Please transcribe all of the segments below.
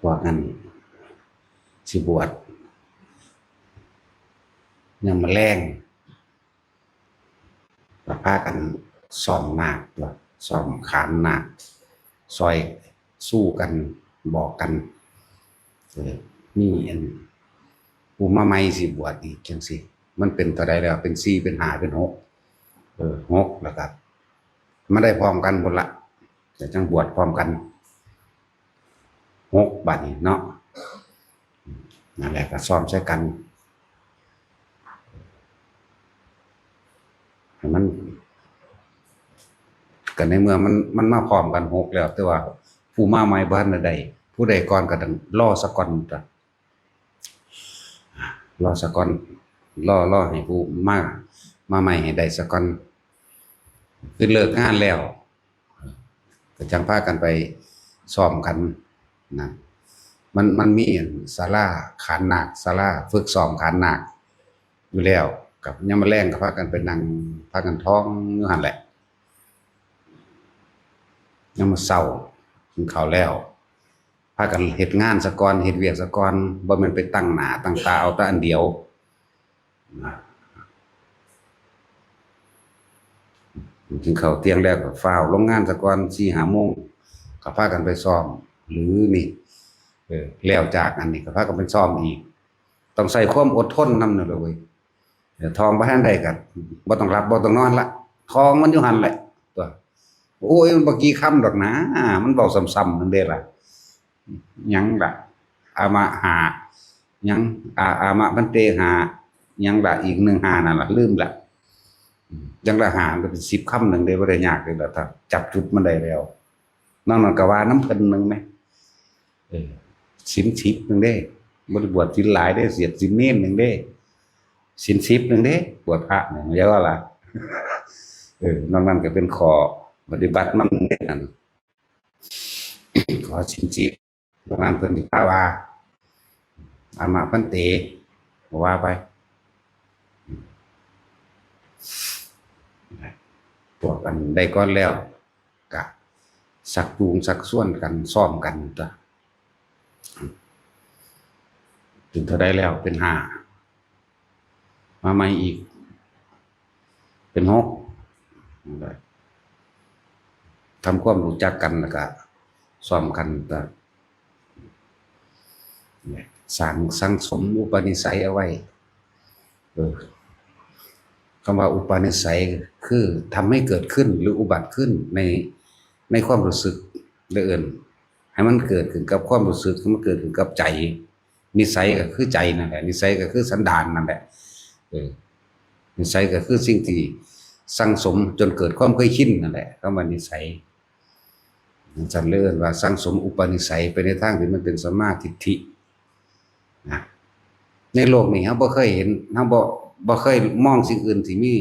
ว่าอันสิบวชยังมาแรงประพากันซ้อมนาคว่าซ้อมขานนาคซอยสู้กันบอกกันนี่อันผู้มาใหม่สิบวชอีกจังสิมันเป็นเท่าใดแล้วเป็น4เป็น5เป็น66แล้วก็ไม่ได้พร้อมกันหมดละแต่จังบวชพร้อมกัน6บัดนี้เนาะนั่นแหละก็ซ้อมใช้กันมันกันในเมื่อมันมาพร้อมกัน6แล้วแต่ว่าผู้มาใหม่บ้านใดผู้ใดก่อนก็ต้องรอสักก่อนจ้ะรอสักก่อนรอให้ผู้มาใหม่ให้ได้สักก่อนคือเลิกงานแล้วก็จังพากันไปซ้อมกันนะมันมีศาลาขานนาคศาลาฝึกซ้อมขานนาคอยู่แล้วกับยามมื้อแลงก็พากันไปนั่งพากันท้องอยู่หั่นแหละยามมื้อเช้ากินข้าวแล้วพากันเฮ็ดงานซะก่อนเฮ็ดเวียกซะก่อนบ่แม่นไปตั้งหน้าตั้งตาเอาแต่อันเดียวกินข้าวเที่ยงแล้วก็ฟ้าวลงงานซะก่อน 4-5 โมงก็พากันไปซ้อมหรือนี่แล้วจากอันนี้ก็พากันไปซ้อมอีกต้องใส่ความอดทนนำนั่นล่ะเว้ยทองบ่ทันได้ก็บ่ต้องหลับบ่ต้องนอนละทองมันอยู่หั่นแหละตัวโอ้ยมันบ่กี่คำดอกนะมันเว้าซ้ำๆนั่นเด้ล่ะหยังล่ะอามะหาหยังอามะพันเตหาหยังล่ะอีก1 5นั่นล่ะลืมล่ะจังละหาก็เป็น10 คำนึงได้บ่ได้ยากเลยล่ะถ้าจับจุดมันได้แล้วนอกนั้นก็ว่าน้ำเพิ่นนึงแหมศีล10นึงเด้บ่ได้บวชศีลหลายเด้เสียดศีลเน้นนึงเด้ศีล10นึงเด้บวชพระเนี่ยอย่าว่าล่ะนอกนั้นก็เป็นข้อปฏิบัติมันนั่นขอศีล10ประมาณเพิ่นสิพาว่าอามะพันเตว่าไปพวกกันได้ก่อนแล้วก็สักจูงสักส่วนกันซ้อมกันจ้ะถึงเท่าใดแล้วเป็น5มาใหม่อีกเป็น6ทำความรู้จักกันแล้วก็ซ้อมกันจ้ะสั่งสมอุปนิสัยเอาไว้คำว่าอุปนิสัยคือทำให้เกิดขึ้นหรืออุบัติขึ้นในความรู้สึกเอื่นให้มันเกิดขึ้นกับความรู้สึกให้มันเกิดขึ้นกับใจนิสัยก็คือใจนั่นแหละนิสัยก็คือสันดานนั่นแหละนิสัยก็คือสิ่งที่สั่งสมจนเกิดความเคยชินนั่นแหละคำว่านิสัยฉันเลื่อนว่าสั่งสมอุปนิสัยไปในทางที่มันเป็นสัมมาทิฏฐินะในโลกนี้เราบ่เคยเห็นเราบ่เคยมองสิ่งอื่นที่มี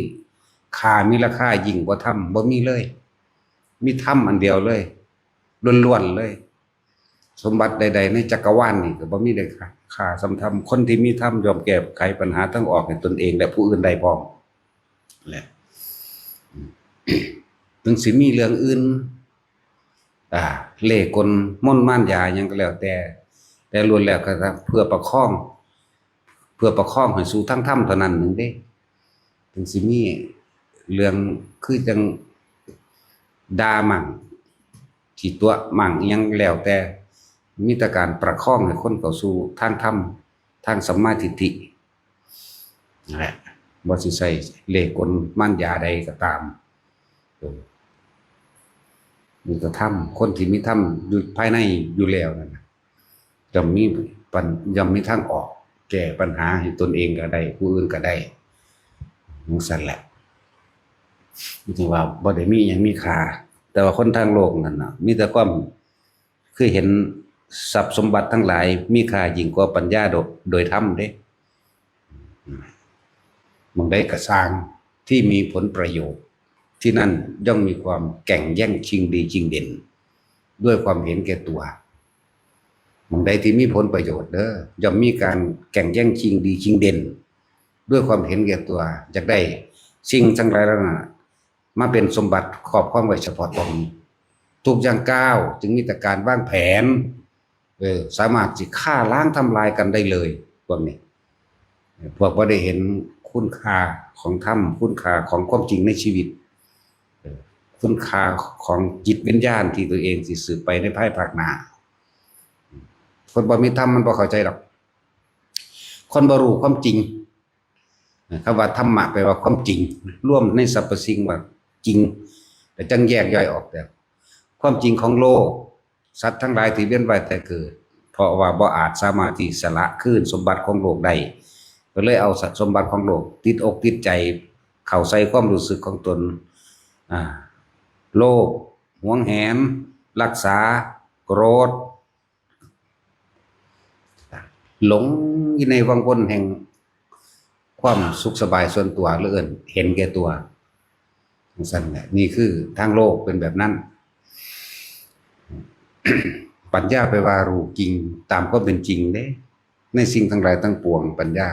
ค่ามีราคายิ่งกว่าธรรมบ่มีเลยมีธรรมอันเดียวเลยล้วนๆเลยสมบัติใดๆในจักรวาลนี่ก็บ่มีได้ค่าสำธรรมคนที่มีธรรมยอมแก้ไขปัญหาทั้งออกให้ตนเองและผู้อื่นได้พร้อมแหละถึงสิมีเรื่องอื่นเล่ห์กลมนต์มารยาหยังก็แล้วแต่ล้วนแล้วก็เพื่อประคองให้สู่ทางธรรมเท่านั้นนึงเด้ถึงสิมีเรื่องคือจังด่ามั่งที่ตัวมั่งยังแล้วแต่มีแต่การประคองให้คนเข้าสู่ทางธรรมทางสัมมาทิฏฐินั่นแหละบ่สิใส่เล่ห์กลมารยาใดก็ตามมีแต่ธรรมคนที่มีธรรมอยู่ภายในอยู่แล้วนั่นย่อมมีทางออกแก้ปัญหาให้ตนเองก็ได้ผู้อื่นก็ได้นั่นสั่นแหละที่ว่าบ่ได้มีหยังมีค่าแต่ว่าคนทางโลกนั่นน่ะมีแต่ความคือเห็นทรัพย์สมบัติทั้งหลายมีค่ายิ่งกว่าปัญญาโดยธรรมเด้มึงได้กระสร้างที่มีผลประโยชน์ที่นั่นย่อมมีความแข่งแย่งชิงดีชิงเด่นด้วยความเห็นแก่ตัวมึงได้ที่มีผลประโยชน์ย่อมมีการแข่งแย่งชิงดีชิงเด่นด้วยความเห็นแก่ตัวอยากได้สิ่งทั้งหลายแล้วน่ะมาเป็นสมบัติครอบครองไว้เฉพาะตนทุกอย่างก้าวจึงมีแต่การวางแผน สามารถสิฆ่าล้างทำลายกันได้เลยพวกนี้พวกบ่ได้เห็นคุณค่าของธรรมคุณค่าของความจริงในชีวิตคุณค่าของจิตวิญญาณที่ตัวเองสิสืบไปในภายภาคหน้าคนบ่มีธรรมมันบ่เข้าใจหรอกคนบ่รู้ความจริงคำว่าธรรมะแปลว่าความจริงร่วมในสรรพสิ่งว่าจริงแต่จังแยกย่อยออกแต่ความจริงของโลกสัตว์ทั้งหลายที่เวียนว่ายแต่เกิดเพราะว่าบ่อาจสามารถที่สละคืนสมบัติของโลกได้ก็เลยเอาสมบัติของโลกติดอกติดใจเข้าใส่ความรู้สึกของตนโลภหวงแหนรักษาโกรธหลงอยู่ในวังวนแห่งความสุขสบายส่วนตัวเหลือเกินเห็นแก่ตัวสั่นแหละนี่คือทางโลกเป็นแบบนั้น ปัญญาไปว่ารู้จริงตามก็เป็นจริงเด้ในสิ่งทั้งหลายทั้งปวงปัญญา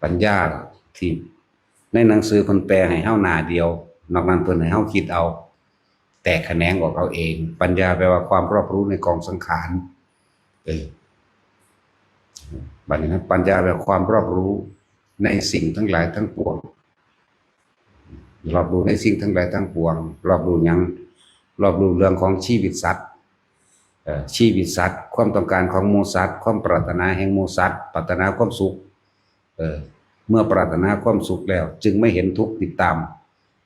ปัญญาที่ในหนังสือเพิ่นแปลให้เฮาหน้าเดียวนอกนั้นเพิ่นให้เฮาคิดเอาแตกแขนงออกเอาเองปัญญาแปลว่าความรอบรู้ในกองสังขารบัดนี้นะปัญญาแปลว่าความรอบรู้ในสิ่งทั้งหลายทั้งปวงรอบรู้ในสิ่งทั้งหลายทั้งปวงรอบรู้หยังรอบรู้เรื่องของชีวิตสัตว์ชีวิตสัตว์ความต้องการของหมู่สัตว์ความปรารถนาแห่งหมู่สัตว์ปรารถนาความสุขเมื่อปรารถนาความสุขแล้วจึงไม่เห็นทุกข์ติดตาม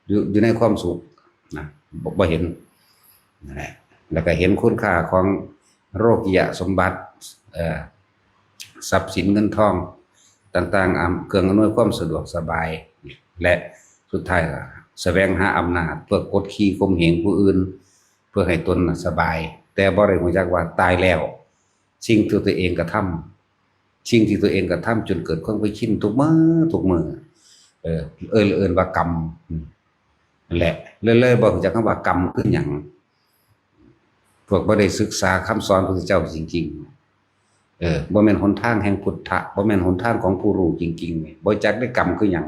อยู่ในความสุขนะบ่เห็นนั่นแหละแล้วก็เห็นคุณค่าของโลกียสมบัติทรัพย์สินเงินทองต่างๆเครื่องอำนวยความสะดวกสบายและสุดท้ายแสวงหาอำนาจเพื่อกดขี่ข่มเหงผู้อื่นเพื่อให้ตนสบายแต่บ่ได้รู้จักว่าตายแล้วสิ่งที่ตัวเองกระทำสิ่งที่ตัวเองกระทำจนเกิดความไปชินทุกมื้อเอิ้นว่ากรรมนั่นแหละเลยบ่รู้จักคำว่ากรรมคือหยังพวกบ่ได้ศึกษาคำสอนพระพุทธเจ้าจริงๆบ่แม่นหนทางแห่งพุทธะบ่แม่นหนทางของผู้รู้จริงๆบ่จักได้กรรมคือหยัง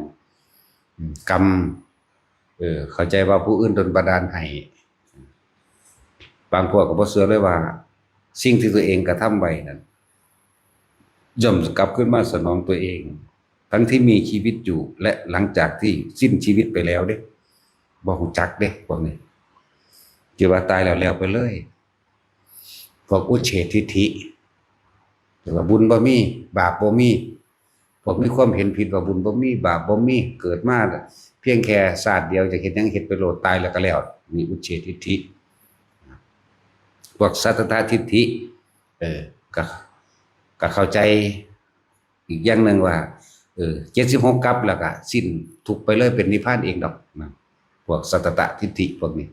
กรรมเข้าใจว่าผู้อื่นดลบันดาลให้บางพวกก็บ่เชื่อเลยว่าสิ่งที่ตัวเองกระทำไว้นั้นย่อมกลับขึ้นมาสนองตัวเองทั้งที่มีชีวิตอยู่และหลังจากที่สิ้นชีวิตไปแล้วเด้บ่ฮู้จักเด้พวกนี้ที่ว่าตายแล้วไปเลยพวกอุเฉททิฏฐิว่าบุญบ่มีบาปบ่มีพวกมีความเห็นผิดว่าบุญบ่มีบาปบ่มีเกิดมาเพียงแค่ชาติเดียวจะเฮ็ดหยังเฮ็ดไปโลดตายแล้วก็แล้วมีอุเฉททิฏฐิพวกสัตตทิฏฐิก็เข้าใจอีกอย่างหนึ่งว่า76กัปแล้วก็สิ้นทุกไปเลยเป็นนิพพานเองดอกนะพวกสัตตทิฏฐิพวกนี้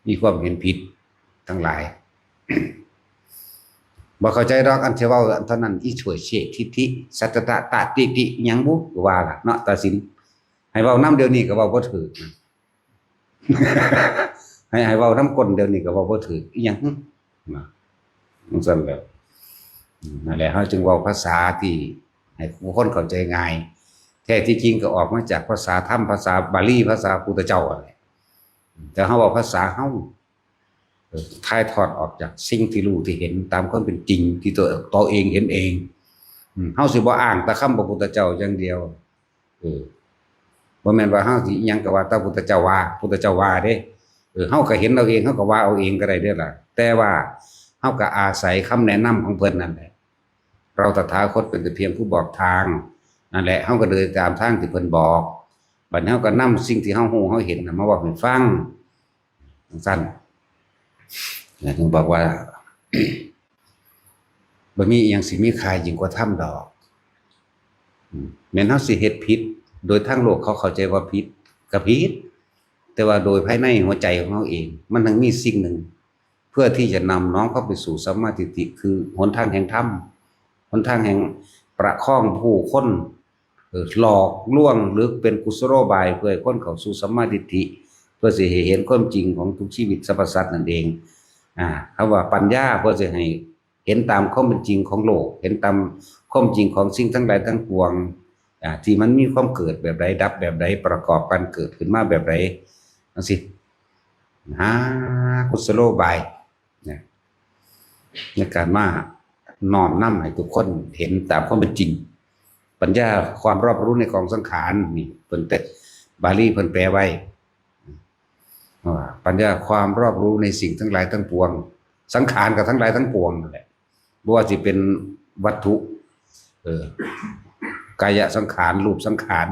มีความเห็นผิดทั้งหลาย บ่เข้าใจดอกอันที่เว้าอันเท่านั้นอีช่วยเชทิฏฐิสัตตะตะติติหยังบุว่าล่ะเนาะตัดสินให้เว้านำเดี๋ยวนี้ก็เว้าบ่ถูกให้เว้านำก้นเดี๋ยวนี้ก็เว้าบ่ถูกอีหยังนะมันซั่นแหละนั่นแหละเฮาจึงเว้าภาษาที่ให้ผู้คนเข้าใจง่ายแท้ที่จริงก็ออกมาจากภาษาธรรมภาษาบาลีภาษาพุทธเจ้าอะไรแต่เฮาเว้าภาษาเฮาถ่ายทอดออกจากสิ่งที่รู้ที่เห็นตามความเป็นจริงที่ตัวเองเห็นเองเฮาสิบ่อ้างแต่คำพระพุทธเจ้าอย่างเดียวบ่แม่นว่าเฮาสิอิหยังก็ว่าแต่พุทธเจ้าว่าพุทธเจ้าว่าเด้เฮาก็เห็นเอาเองเฮาก็ว่าเอาเองก็ได้เด้อล่ะแต่ว่าเฮาก็อาศัยคำแนะนำของเพิ่นนั่นแหละเราตถาคตเป็นแต่เพียงผู้บอกทางนั่นแหละเฮาก็เดินตามทางที่เพิ่นบอกบัดนี้เฮาก็นำสิ่งที่เฮาฮู้เฮาเห็นมาเว้าให้ฟังซั่นถึงบอกว่า บ่มีอิหยังสิมีค่ายิ่งกว่าธรรมดอกแม้นเฮาสิเฮ็ดผิดโดยทางโลกเขาเข้าใจว่าผิดก็ผิดแต่ว่าโดยภายในหัวใจของเฮาเองมันทั้งมีสิ่งหนึ่งเพื่อที่จะนำน้องเข้าไปสู่สัมมาทิฏฐิคือหนทางแห่งธรรมหนทางแห่งประคองผู้คนหลอกลวงหรือเป็นกุศโลบายเพื่อให้คนเข้าสู่สัมมาทิฏฐิเพื่อสิเห็นความจริงของทุกชีวิตสรรพสัตว์นั่นเองคำว่าปัญญาเพื่อจะให้เห็นตามความเป็นจริงของโลกเห็นตามความจริงของสิ่งทั้งหลายทั้งปวงที่มันมีความเกิดแบบใดดับแบบใดประกอบกันเกิดขึ้นมาแบบใดนั่นสิกุศโลบายนะ ในการมาน้อมนำให้ทุกคนเห็นตามความเป็นจริงปัญญาความรอบรู้ในกองสังขารนี่เพิ่นแต่บาลีเพิ่นแปลไว้ว่าปัญญาความรอบรู้ในสิ่งทั้งหลายทั้งปวงสังขารกับทั้งหลายทั้งปวงนั่นแหละบ่ว่าสิเป็นวัตถุกายสังขารรูปสังขาร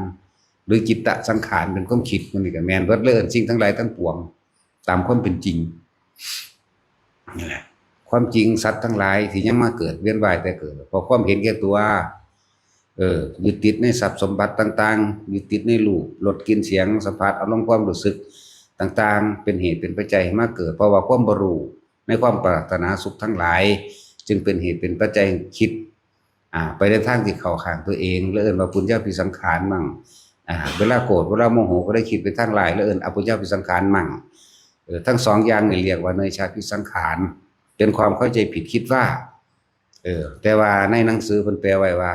หรือจิตตสังขารเป็นความคิดมันนี่ก็แม่นเบิดเลยสิ่งทั้งหลายทั้งปวงตามความเป็นจริงนี่แหละความจริงสัตว์ทั้งหลายที่ยังมาเกิดเวียนว่ายแต่เกิดเพราะความเห็นแก่ตัวยึดติดในทรัพย์สมบัติต่างๆยึดติดในรูปรสกลิ่นเสียงสัมผัสอารมณ์ความรู้สึกต่างๆเป็นเหตุเป็นปัจจัยมาเกิดเพราะว่าความบ่รู้ในความปรารถนาสุขทั้งหลายจึงเป็นเหตุเป็นปัจจัยคิดไปในทางที่เข้าข้างตัวเองแล้วเอิ้นว่าปุญญาภิสังขารมั่งเวลาโกรธเวลาโมโหก็ได้คิดไปทางหลายแล้วเอิ้นอปุญญาภิสังขารมั่งทั้งสองอย่างนี่เรียกว่าเนยชาภิสังขารเป็นความเข้าใจผิดคิดว่าแต่ว่าในหนังสือเพิ่นแปลไว้ว่า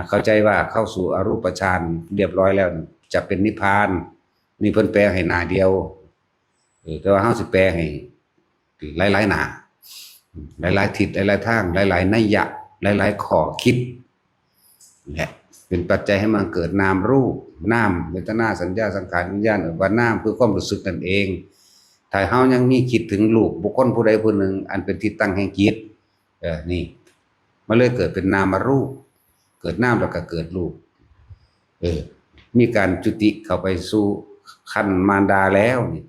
เข้าใจว่าเข้าสู่อรูปฌานเรียบร้อยแล้วจะเป็นนิพพานนี่เพิ่นแปลให้หน้าเดียวแต่ว่าเฮาสิแปลให้หลายๆหน้าหลายๆทิศหลายๆทางหลายๆนัยยะหลายๆข้อคิดและเป็นปัจจัยให้มันเกิดนามรูปนามเวทนาสัญญาสังขารวิญญาณว่านามคือความรู้สึกนั่นเองถ้าเฮายังมีคิดถึงรูปบุคคลผู้ใดผู้หนึ่งอันเป็นที่ตั้งแห่งจิตนี่มันเลยเกิดเป็นนามรูปเกิดนามแล้วก็เกิดรูปมีการจุติเข้าไปสู่ขันธ์มารดาแล้วนี่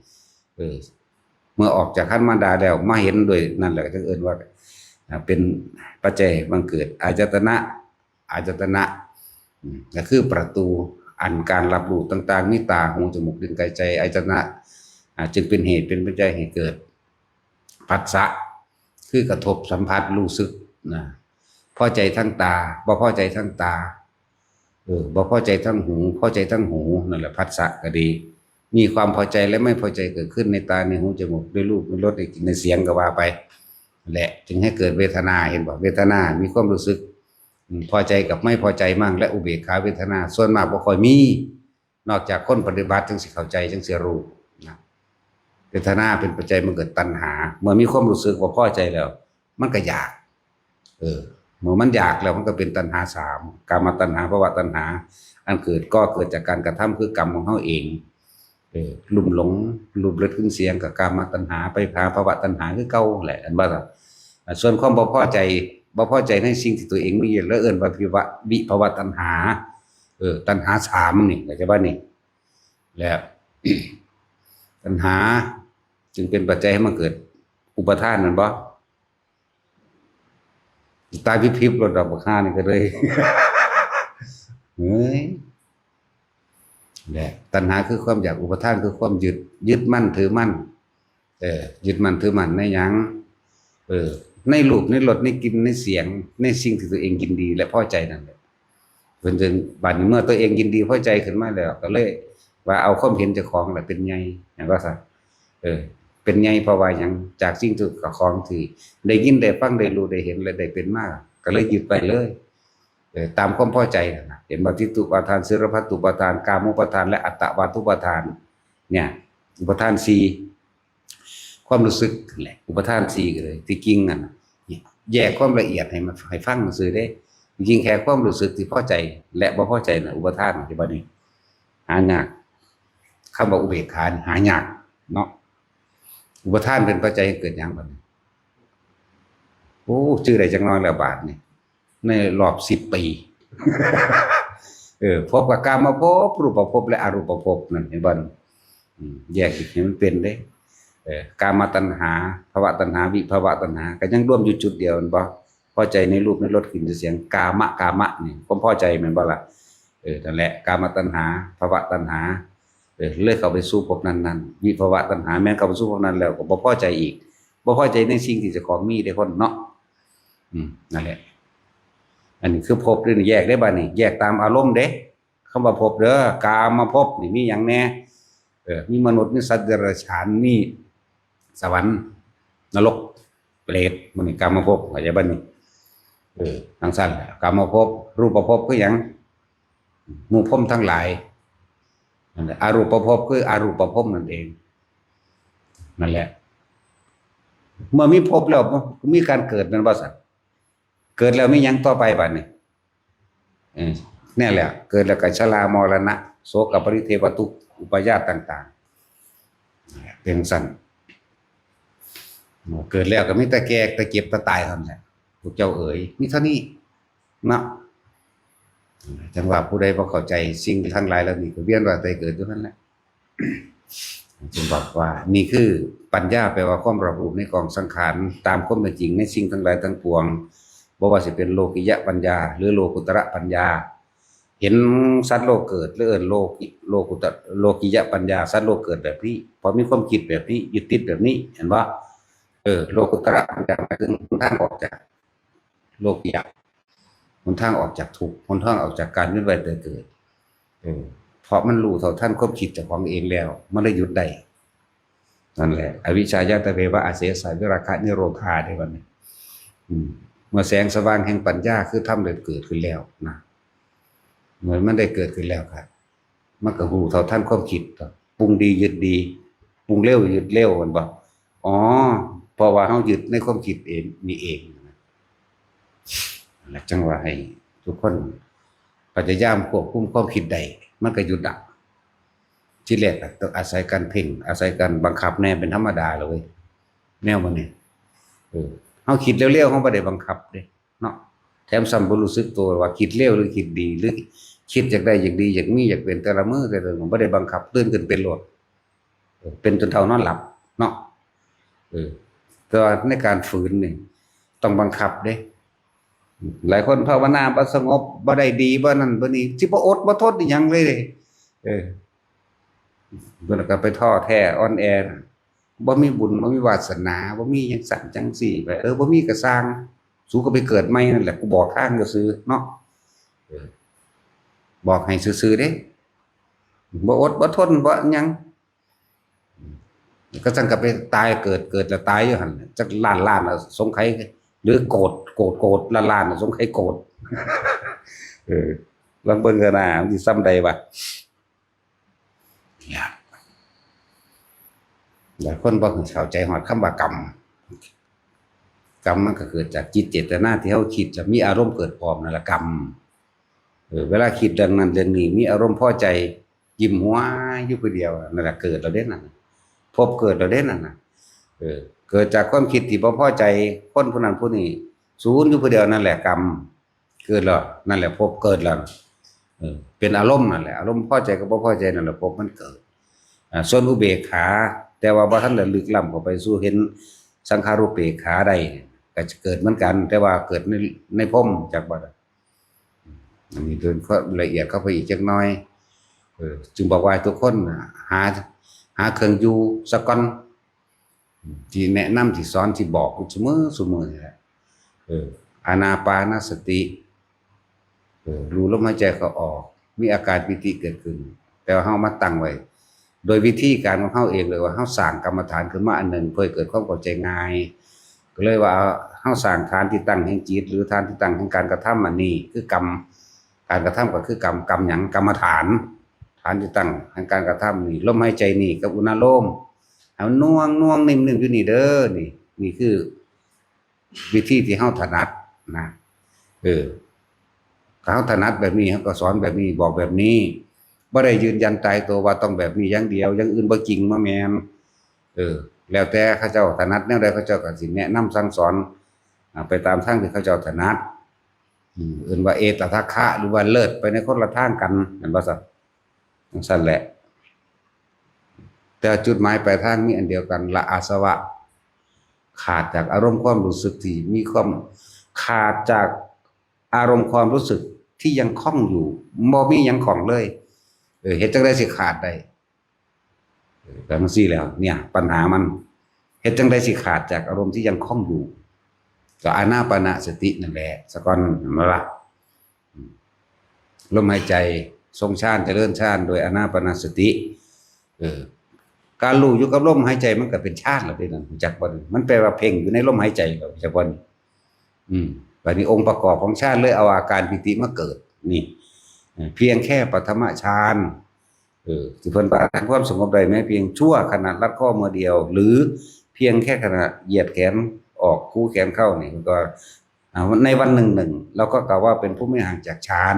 เมื่อออกจากขันธ์มารดาแล้วมาเห็นโดยนั่นแหละก็เอิ้นว่าเป็นปัจจัยบังเกิดอายตนะก็คือประตูอันการรับรู้ต่างๆมีตาหูจมูกลิ้นกายใจอายตนะจึงเป็นเหตุเป็นปัจจัยให้เกิดผัสสะคือกระทบสัมผัสรู้สึกนะพอใจทั้งตาบ่พอใจทั้งตาบ่พอใจทั้งหูพอใจทั้งหูนั่นแหละผัสสะก็ดีมีความพอใจและไม่พอใจเกิดขึ้นในตาในหูจมูกด้วยรูปด้วยรสในกลิ่นในเสียงก็ว่าไปแหละจึงให้เกิดเวทนาเห็นบ่เวทนามีความรู้สึกพอใจกับไม่พอใจมั่งและอุเบกขาเวทนาส่วนมากบ่ค่อยมีนอกจากคนปฏิบัติจึงสิเข้าใจจึงสิรู้นะเวทนาเป็นปัจจัยมันเกิดตัณหาเมื่อมีความรู้สึกว่าพอใจแล้วมันก็อยากเมื่อมันอยากแล้วมันก็เป็นตัณหา3กามตัณหาภวตัณหาอันเกิดก็เกิดจากการกระทำคือกรรมของเฮาเองลุ่มหลงรูปรสกลิ่นเสียงกับกามตัณหาไปหาภวตัณหาคือเก่าแหละอันว่าส่วนความบ่พอใจในสิ่งที่ตัวเองมีแล้วเอิ้นว่าวิภวตัณหาตัณหา3นี่เข้าใจบ่นี่แล้ว ตัณหาจึงเป็นปัจจัยให้มันเกิดอุปทานนั่นบ่ตายพิบๆรถดอกบักห่านี่ก็เลยเฮ้ยแหละตัณหาคือความอยากอุปทานคือความยึดมั่นถือมั่นยึดมั่นถือมั่นในหยังในรูปในรสในกลิ่นในเสียงในสิ่งที่ตัวเองยินดีและพอใจนั่นแหละเพิ่นจึงบัดนี้เมื่อตัวเองยินดีพอใจขึ้นมาแล้วก็เลยว่าเอาความเห็นเจ้าของแหละเป็นใหญ่หยังว่าซะเป็นใหญ่เพราะว่าหยังจากสิ่งที่ของที่ได้ยินได้ฟังได้รู้ได้เห็นและได้เป็นมาก็เลยยึดไปเลยตามความพอใจนะเห็นว่าทิฏฐุปาทานศิรพัตตุปาทานกามุปาทานและอัตตวาทุปาทานเนี่ยอุปทาน4ความรู้สึกแหละอุปทาน4ก็เลยที่จริงนั่นแยกความละเอียดให้ฟังซื่อได้จริงแค่ความรู้สึกที่พอใจและบ่พอใจน่ะอุปทานที่บัดนี้หายากคำว่าอุเบกขาหายากเนาะอุปทานเป็นปัจจัยให้เกิดหยังบัดนี้โอ้ชื่อได้จังน้อยแล้วบาดนี่ในรอบ10 ปีพบกับกามภพรูปภพและอรูปภพนั่นเห็นบ่แยกอีกให้มันเป็นเด้กามตัณหาภวตัณหาวิภวตัณหาก็ยังรวมอยู่จุดเดียวแม่นบ่พอใจในรูปในรสกลิ่นเสียงกามะนี่ความพอใจแม่นบ่ล่ะนั่นแหละกามตัณหาภวตัณหาเลยเข้าไปสู่ภพนั้นๆวิภวตัณหาแม้เข้าไปสู่ภพนั้นแล้วก็บ่พอใจอีกบ่พอใจในสิ่งที่เจ้าของมีได้พ้นเนาะนั่นแหละอันนี้คือภพนี่แยกได้บ่นี่แยกตามอารมณ์เด้คำว่าภพเด้อกามภพนี่มีหยังแน่มีมนุษย์มีสัตว์เดรัจฉานมีสวรรค์นรกเปรตมันนี่กามภพเข้าใจบ่นี่ทางสั้นกามภพรูปภพคือหยังหมู่ภพทั้งหลายนั่นแหละอรูปภพคืออรูปภพนั่นเองนั่นแหละ เมื่อมีภพแล้วมีการเกิดแมันบ่สัตว์เกิดแล้วมีหยังต่อไปบัดนี้เออเนี่ยแหละเกิดแล้วก็ชรามรณะโศกปริเทวทุกข์อุปาญาตต่างๆเป็นสั่นเกิดแล้วก็มีแต่แก่แต่เจ็บแต่ตายเท่านั้นแหละพวกเจ้าเอ๋ยมีเท่านี้เนาะจังว่าผู้ใดบ่เข้าใจสิ่งทั้งหลายแล้วนี่ก็เวียนว่ายตายเกิดอยู่นั่นแหละจึงบอกว่านี่คือปัญญาแปลว่าความรอบรู้ในกองสังขารตามความเป็นจริงในสิ่งทั้งหลายทั้งปวงบ่ว่าสิเป็นโลกิยะปัญญาหรือโลกุตระปัญญาเห็นสัตว์โลกเกิดหรือโลกุตระโลกิยะปัญญาสัตว์โลกเกิดแบบนี้พอมีความคิดแบบนี้ยึดติดแบบนี้เห็นบ่โลกุตระปัญญาหมายถึงทางออกจากโลกิยะหนทางออกจากทุกข์หนทางออกจากการเวียนว่ายตายเกิดเพราะมันรู้เท่าทันความคิดเจ้าของเองแล้วมันเลยหยุดได้นั่นแหละอวิชชายะตะเววะอาเสสะวิราคะนิโรธาได้บัดนี้เมื่อแสงสว่างแห่งปัญญาคือธรรมได้เกิดขึ้นแล้วนะเหมือนมันได้เกิดขึ้นแล้วครับมันก็รู้เท่าทันความคิดปรุงดียึดดีปรุงเร็วยึดเร็วมันบ่อ๋อเพราะว่าเฮายึดในความคิดเองนี่เองและจังว่าให้ทุกคนพยายามควบคุมความคิดได้มันก็หยุดดับที่แรกต้องอาศัยการเพ่งอาศัยการบังคับแน่เป็นธรรมดาเลยแนวมันนี่เฮาคิดเร็วๆเฮาบ่ได้บังคับเด้เนาะแถมซ้ำบ่รู้สึกตัวว่าคิดเร็วหรือคิดดีหรือคิดอยากได้อยากดีอยากมีอยากเป็นแต่ละมื้อแต่ละมื้อบ่ได้บังคับตื่นขึ้นเป็นโลดเป็นจนเท่านอนหลับเนาะแต่ว่าในการฝืนนี่ต้องบังคับเด้หลายคนภาวนาบ่สงบบ่ได้ดีบ่นั่นบ่นี่สิบ่อดบ่ทนอีหยังเลยเด้เพิ่นก็ไปท้อแท้อ่อนแอบ่มีบุญบ่มีวาสนาบ่มีหยังสั่นจังซี่ไปบ่มีก็สร้างสู้ก็ไปเกิดใหม่นั่นแหละกูบอกทางซื่อเนาะบอกให้ซื่อๆเด้บ่อดบ่ทนบ่หยังก็จังก็ไปตายเกิดแล้วตายอยู่หั่นจักล้านๆสงไขหรือโกรธล้านๆสงไขโกรธลองเบิ่งกันนะมันสิซ้ำใดวะเนี่ยหลายคนบ่เข้าใจฮอดคำว่ากรรมมันก็เกิดจากจิตเจตนาที่เฮาคิดจะมีอารมณ์เกิดพร้อมนั่นแหละกรรมเวลาคิดเรื่องนั้นเรื่องนี้มีอารมณ์พอใจยิ้มหัวอยู่ผู้เดียวนั่นแหละเกิดแล้วเด้นั่นพบเกิดแล้วเด้นั่นน่ะเกิดจากความคิดที่บ่พอใจคนผู้นั้นผู้นี้ศูนย์อยู่ผู้เดียวนั่นแหละกรรมเกิดแล้วนั่นแหละพบเกิดแล้วเป็นอารมณ์นั่นแหละอารมณ์พอใจกับบ่พอใจนั่นแหละพบมันเกิดส่วนอุเบกขาแต่ว่าบ่ทันได้ลึกล้ำเข้าไปสู่เห็นสังขารุปเบกขาได้ก็จะเกิดเหมือนกันแต่ว่าเกิดในพรหมจักบ่ได้อันนี้เดินก็ละเอียดเข้าไปอีกจักหน่อยจึงบอกว่าทุกคนหาเครื่องอยู่สักก่อนที่แนะนำที่สอนที่บอกเสมอนี่แหละอานาปานสติรู้ลมหายใจเข้าออกมีอาการปิติเกิดขึ้นแต่ว่าเฮามาตั้งไว้โดยวิธีการของเฮาเองเลยว่าเฮาสร้างกรรมฐานขึ้นมาอันหนึ่งเพื่อเกิดความเข้าใจง่ายก็เลยว่าเฮาสร้างฐานที่ตั้งแห่งจิตหรือฐานที่ตั้งแห่งการกระทำอันนี้คือกรรมการกระทำก็คือกรรมหยังกรรมฐานที่ตั้งแห่งการกระทำนี่ลมหายใจนี่กับอุณโลมเอาน่วงนิ่มๆอยู่นี่เด้อนี่คือวิธีที่เฮาถนัดนะเขาถนัดแบบนี้เขาก็สอนแบบนี้บอกแบบนี้บ่ได้ยืนยันตายตัวว่าต้องแบบนี้อย่างเดียวอย่างอื่นบ่จริงบ่แม่นแล้วแต่เขาเจ้าถนัดแนวใดเขาเจ้าก็สิแนะนำสั่งสอนไปตามทางที่เขาเจ้าถนัดอื่นว่าเอตทัคคะหรือว่าเลิศไปในคนละทางกันนั่นว่าซั่นแหละแต่จุดหมายปลายทางมีอันเดียวกันละอาสวะขาดจากอารมณ์ความรู้สึกที่มีความขาดจากอารมณ์ความรู้สึกที่ยังคล่องอยู่บ่มีหยังคล่องเลยเฮ็ดจังได๋สิขาดได้จังซี่แล้วเนี่ยปัญหามันเฮ็ดจังได๋สิขาดจากอารมณ์ที่ยังคล่องอยู่ก็อานาปานสตินั่นแหละซะก่อนนั่นล่ะลมหายใจทรงฌานเจริญฌานโดยอานาปานสติการรู้อยู่กับลมหายใจมันก็เป็นฌานแล้วเด้นั่นจักบ่มันแปลว่าเพ่งอยู่ในลมหายใจแล้วจักบ่บัดนี้องค์ประกอบของฌานเลยเอาอาการปิติมาเกิดนี่เพียงแค่ปฐมฌานสิเพิ่นว่าความสงบได้แม้เพียงชั่วขณะลัดข้อมือเดียวหรือ เพียงแค่ขณะเหยียดแขนออกคู่แขนเข้านี่ก็ในวันหนึ่งเราก็กล่าวว่าเป็นผู้ไม่ห่างจากฌาน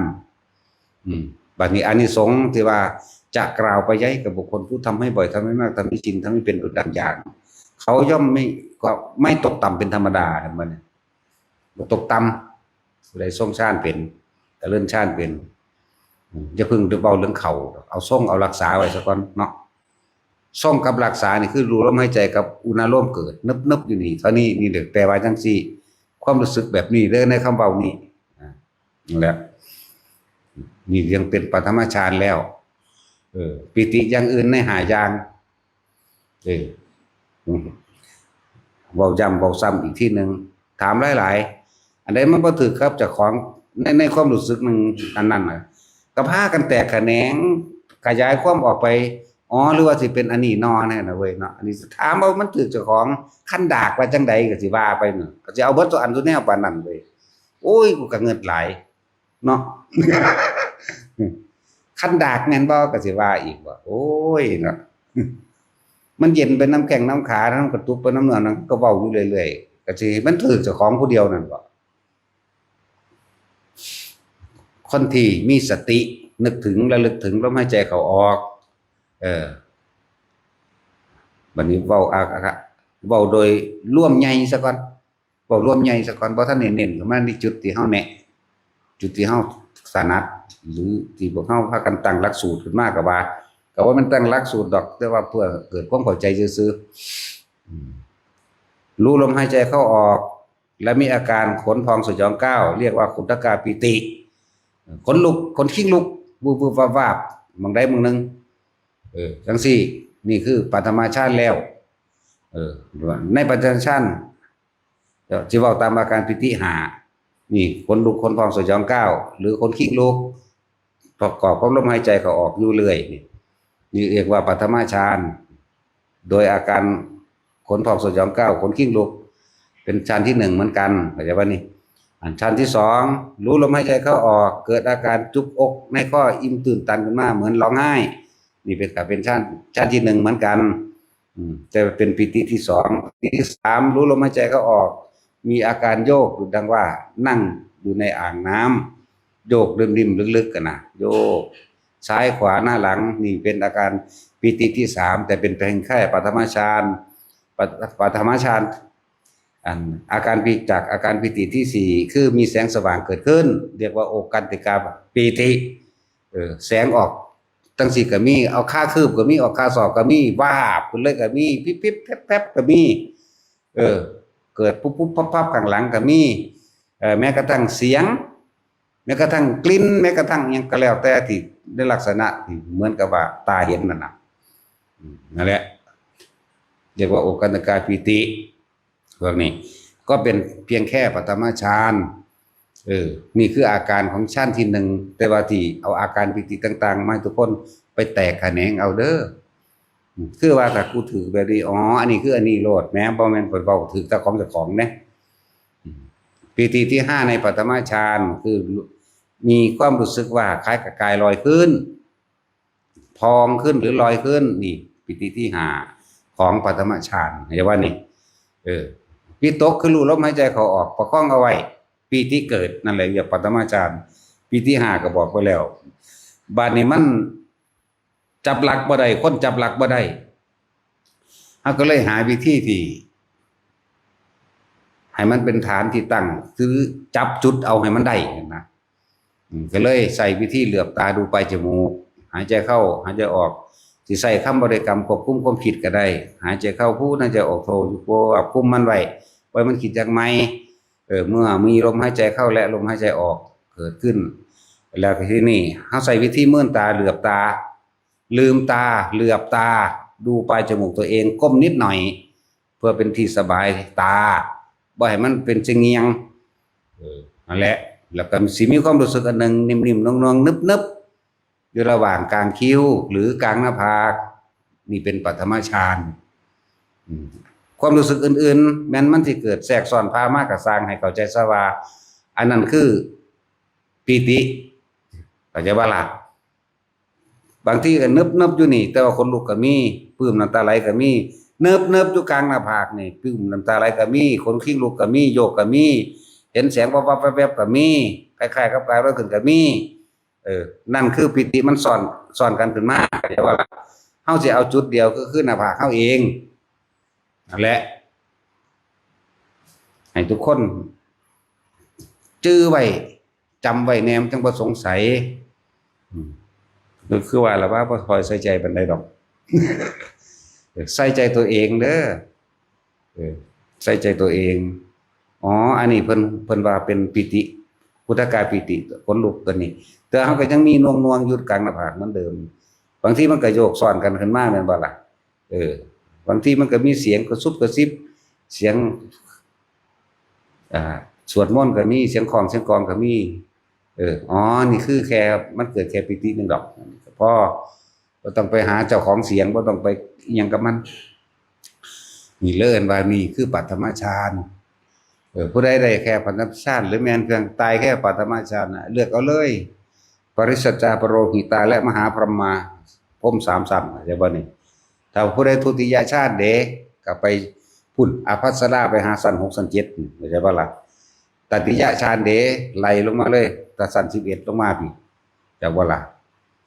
บัดนี้อานิสงส์ที่ว่าจะกล่าวไปย้ายกับบุคคลผู้ทำให้บ่อยทำให้มากทำให้จริงทำให้เป็นดุจดังอย่างเขาย่อมไม่ตกต่ำเป็นธรรมดาเห็นไหมเนี่ยตกต่ำเลยทรงชาติเป็นแต่เลื่อนชาติเป็นจะพึ่งเบาเรื่องเขาเอาทรงเอารักษาไว้ซะก่อนเนาะทรงกับรักษานี่คือรู้ลมหายใจกับอุณาโลมเกิดนึบอยู่นี่เท่านี้นี่เด็กแต่ว่าจังซี่ความรู้สึกแบบนี้เลยในคำเบานี้นั่นแหละนี่ยังเป็นปฐมฌานแล้วปิติอย่างอื่นในหายางเบาย้ำเบาซ้ำอีกที่หนึ่งถามหลายๆอันใดมันบ่ถือครับจากของในความรู้สึกหนึ่งอันนั้นน่ะก็พากันแตกแขนงขยายความออกไปหรือว่าสิเป็นอันนี้นอแน่นะเว้ยเนาะอันนี้ถามว่ามันถือเจ้าของขั้นดากว่าจังใดก็สิว่าไปเนาะก็สิเอาเบิดตัวอันตัวแนวปานนั้นเว้ยโอ้ยกูก็เงินหลายเนาะ ขั้นดากแม่นบ่ก็สิว่าอีกว่าโอ้ยเนาะ มันเย็นเป็นน้ำแข็งน้ำขาน้ำกระตุกเป็นน้ำเนื้อนั่นก็เว้าอยู่เรื่อยๆก็สิมันถือเจ้าของผู้เดียวนั่นบ่คนที่มีสตินึกถึงระลึกถึงลมหายใจเข้าออกบัดนี้เว้าโดยร่วมใหญ่ซะก่อนเว้าร่วมใหญ่ซะก่อนบ่ทันเน้นๆก็มาในจุดที่เฮาแนะจุดที่เฮาถนัดหรือที่พวกเฮาพากันตั้งหลักสูตรขึ้นมาก็ว่ามันตั้งหลักสูตรดอกแต่ว่าเพื่อเกิดความเข้าใจซื่อๆรู้ลมหายใจเข้าออกและมีอาการขนพองสยองก้าวเรียกว่าขุทกาปิติขนลุกขนขิ้งลุกวูบๆวาบๆมองได้มองนึงจังซี่นี่คือปฐมฌานแล้วในปฐมฌานสิเว้าตามอาการปิติ5นี่ขนลุกขนพองสยองก้าวหรือขนขิ้งลุกประกอบกับลมหายใจเข้าออกอยู่เรื่อยนี่เรียกว่าปฐมฌานโดยอาการขนพองสยองก้าวขนขิ้งลุกเป็นฌานที่1เหมือนกันเข้าใจป่ะนี่ฌานที่2รู้ลมหายใจเข้าออกเกิดอาการจุบอกในข้ออิ่มตื่นตันขึ้นมาเหมือนร้องไห้นี่เป็นฌานที่1เหมือนกันแต่เป็นปิติที่2ปิติที่3รู้ลมหายใจเข้าออกมีอาการโยกดังว่านั่งอยู่ในอ่างน้ำโยกริมๆลึกๆกันนะโยกซ้ายขวาหน้าหลังนี่เป็นอาการปิติที่3แต่เป็นเพียงแค่ปฐมฌานอาการจากอาการปิติที่4คือมีแสงสว่างเกิดขึ้นเรียกว่าโอกันติกาปิติแสงออกตั้งสี่ก็มีเอาค่าคืบก็มีออกค่าศอกก็มีวาบขึ้นเลยก็มีปิ๊บๆแป๊บๆก็มีเกิดปุ๊บๆปั๊บๆข้างหลังก็มีแม้กระทั่งเสียงแม้กระทั่งกลิ่นแม้กระทั่งยังก็แล้วแต่ที่ในลักษณะที่เหมือนกับว่าตาเห็นนั่นน่ะนั่นแหละเรียกว่าโอกันติกาปิติพวกนี้ก็เป็นเพียงแค่ปฐมฌานนี่คืออาการของฌานที่1แต่ว่าที่เอาอาการปิติต่างๆมาให้ทุกคนไปแตกแขนงเอาเด้อคือว่าถ้ากูถือแบบนี้อันนี้คืออันนี้โลดแม้บ่แม่นเพิ่นเว้าถือแต่ของเจ้าของนะปิติที่5ในปฐมฌานคือมีความรู้สึกว่าคล้ายกับกายลอยขึ้นพองขึ้นหรือลอยขึ้นนี่ปิติที่5ของปฐมฌานเห็นว่านี่วิตกคือรู้ลมหายใจเข้าออกประคองเอาไว้ปีติเกิดนั่นแหละเรียกปฐมฌานปีที่5ก็บอกไปแล้วบัดนี้มันจับหลักบ่ได้คนจับหลักบ่ได้เฮาก็เลยหาวิธีที่ให้มันเป็นฐานที่ตั้งคือจับจุดเอาให้มันได้นะก็เลยใส่วิธีเหลือบตาดูปลายจมูกหายใจเข้าหายใจออกสิใส่คำบริกรรมควบคุมความคิดก็ได้หายใจเข้าพูดหายใจออกโทอยู่ควบคุมมันไว้ไว้มันคิดจักไหมเมื่อมีลมหายใจเข้าและลมหายใจออกเกิดขึ้นแล้วที่นี่เฮาใส่วิธีมื่นตาเหลือบตาลืมตาเหลือบตาดูปลายจมูกตัวเองก้มนิดหน่อยเพื่อเป็นที่สบายตาบ่ให้มันเป็นเงียงนั่นแหละแล้วก็สิมีความรู้สึกอันนึงนิ่มๆนวลๆนึบๆอยู่ระหว่างกลางคิ้วหรือกลางหน้าผากนี่เป็นปฐมฌานความรู้สึกอื่นๆแม้นมันสิเกิดแทรกซ้อนพามาก็สร้างให้เข้าใจซะว่าอันนั้นคือปิติเข้าใจบ่ล่ะบางทีก็นึบๆอยู่นี่แต่ว่าคนลุกก็มีปลื้มน้ำตาไหลก็มี เนิบเนิบอยู่กลางหน้าผากนี่ปึ้มน้ำตาไหลก็มีขนขิ้งลุกก็มีโยกก็มีเห็นแสงวับวับแวบๆก็มีคล้ายๆกับกายร้อยขึ้นก็มีนั่นคือปิติมันซ้อนกันขึ้นมาแต่ว่าเฮาสิเอาจุดเดียวก็คือหน้าผากเฮาเองนั่นแหละให้ทุกคนจื้อไว้จำไว้แนมจังบ่สงสัยคือว่าล่ะว่าบ่ค่อยใส่ใจปานใดดอกใส่ใจตัวเองเด้อใส่ใจตัวเองอ๋ออันนี้เพิ่นว่าเป็นปิติพุทธกายปิติขนลุกตัวนี้แต่เฮาก็ยังมีนวงๆอยู่กลางหน้าผากเหมือนเดิมบางทีมันก็โยกซ้อนกันขึ้นมาแม่นบ่ล่ะบางทีมันก็มีเสียงกระซุบกระซิบเสียงสวดมนต์ก็มีเสียงของเสียงกลองก็มีอ๋อนี่คือแค่มันเกิดแค่ปิตินึงดอกพอบ่ต้องไปหาเจ้าของเสียงบ่ต้องไปอิหยังกับมันนี่เลิ่นว่านี่คือปัตตมฌานผู้ใดได้แค่ปัตตมฌานหรือแม่นเพียงตายแค่ปัตตมฌานน่ะเลือกเอาเลยปริสัจจาปโรหิตาและมหาพรหมาพรหม3ชั้นใช่บ่นี่ถ้าผู้ใดทุติยฌานเด้ก็ไปพุ่นอภัสราไปหาชั้น6ชั้น7ใช่บ่ล่ะตติยฌานเด้ไล่ลงมาเลยถ้าชั้น11ลงมาพี่จักบ่ล่ะ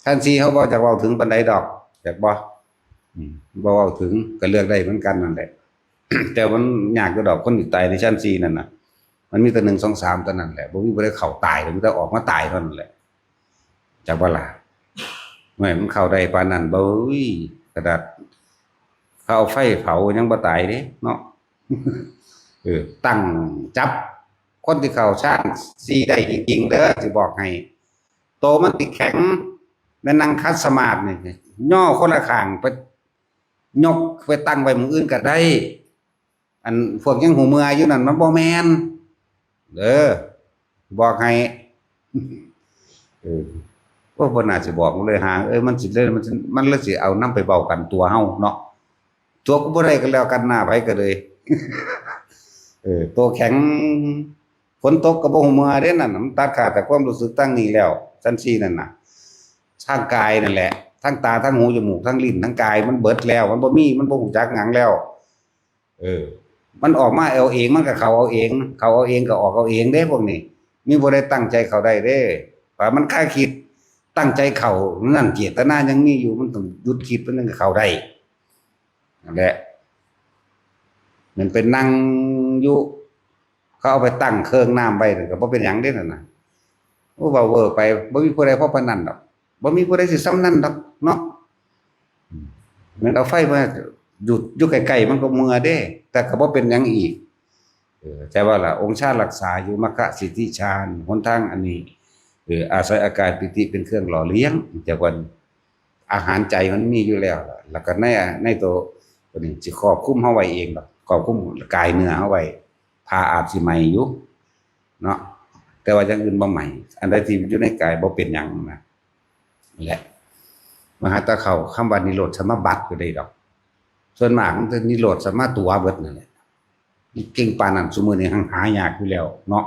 ชั้น4เฮาบ่จักเว้าถึงปานใดดอกจักบ่บ่เว้าถึงก็เลือกได้เหมือนกันนั่นแหละ แต่มันยากอยู่ดอกคนที่ตายในชั้น4นั่นน่ะมันมีแต่1 2 3เท่านั้นแหละบ่มีบ่ได้เข้าตายมีแต่ออกมาตายเท่านั้นแหละจักบ่ล่ะแม่มันเข้าได้ปานนั้นบ่กระดาษเขาเอาไฟเผายังบ่ตายเด้เนาะ ตั้งจับคนที่เข้าชั้น4ได้จริงๆเด้อสิบอกให้โตมันติแข็งแม่นั่งคัดสมาธินี่ย่อคนละข้างไปยกไปตั้งไว้หม้องอื่นก็ได้อันพวกยังหูเมื่อยอยู่นั่นมันบ่แม่นเด้อบอกให้ว่าบ่น่าสิบอกเลยห่างมันสิเลยมันเลยสิเอานำไปเว้ากันตัวเฮาเนาะตัวก็บ่ได้ก็แล้วกันหน้าไผก็เลย ตัวแข็งฝนตกก็บ่หูเมื่อยเด้นั่นมันตัดขาดแต่ความรู้สึกตั้งนี้แล้วชั้น4นั่นน่ะทางกายนั่นแหละทั้งตาทั้งหูจมูกทั้งลิ้นทั้งกายมันเบิดแล้วมันบ่มีมันบ่ฮู้จักหยังแล้วมันออกมาเอาเองมันก็เข้าเอาเองก็ออกเอาเองเด้พวกนี้มีบ่ได้ตั้งใจเข้าได้เด้ถ้ามันคาคิดตั้งใจเข้านั่นเจตนายังมีอยู่มันต้องหยุดคิดมันถึงจะเข้าได้นั่นแหละมันเป็นนั่งอยู่เขาเอาไปตั้งเครื่องน้ำไว้ก็บ่เป็นหยังเด้นั่นน่ะโอ้เว้าเว้อไปบ่มีผู้ใดพอปานนั้นดอกบ่มีผู้ใดสิซ้ำนั้นดอกเนาะมันเอาไฟมาหยุดอยู่ใกล้ๆมันก็เมื่อเด้แต่ก็บ่เป็นหยังอีกแต่ว่าล่ะองค์ชาติรักษาอยู่มรรคสิทธิฌานหนทางอันนี้อาศัยอาการปิติเป็นเครื่องหล่อเลี้ยงจากวันอาหารใจมันมีอยู่แล้วแล้วก็ในตัวนี้สิครอบคลุมเฮาไว้เองดอกครอบคลุมกายเนื้อเฮาไว้ผ้าอาบสิใหม่อยู่เนาะแต่ว่าอย่างอื่นบ่ใหม่อันใดที่อยู่ในกายบ่เป็นหยังนะแหละมหาตะเข้าคำว่านิโรธสมาบัติก็ได้ดอกส่วนมากมันจะนิโรธสมาตัวเบิดนั่นแหละเก่งปานนั้นซุมื้อนี้หายากอยู่แล้วเนาะ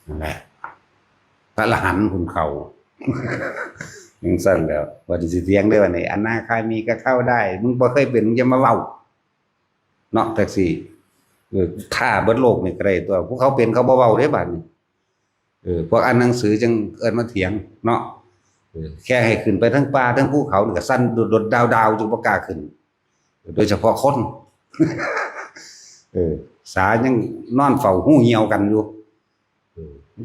นั่นแหละพระอรหันต์คุณเขาจังซั่นแล้วว่าสิเถียงได้ว่านี่อนาคามีก็เข้าได้มึงบ่เคยเป็นมึงจะมาเว้าเนาะแท็กซี่ถ้าเบิดโลกนี่ก็ได้ตัวพวกเขาเป็นเขาบ่เว้าเด้บัดนี้พวกอ่านหนังสือจังเอิ้นมาเถียงเนาะแค่ให้ขึ้นไปทั้งป่าทั้งภูเขานี่ก็สั่นโดดๆดาวๆจึงบ่กล้าขึ้นโดยเฉพาะคนสายังนอนเฝ้าหูเหี่ยวกันอยู่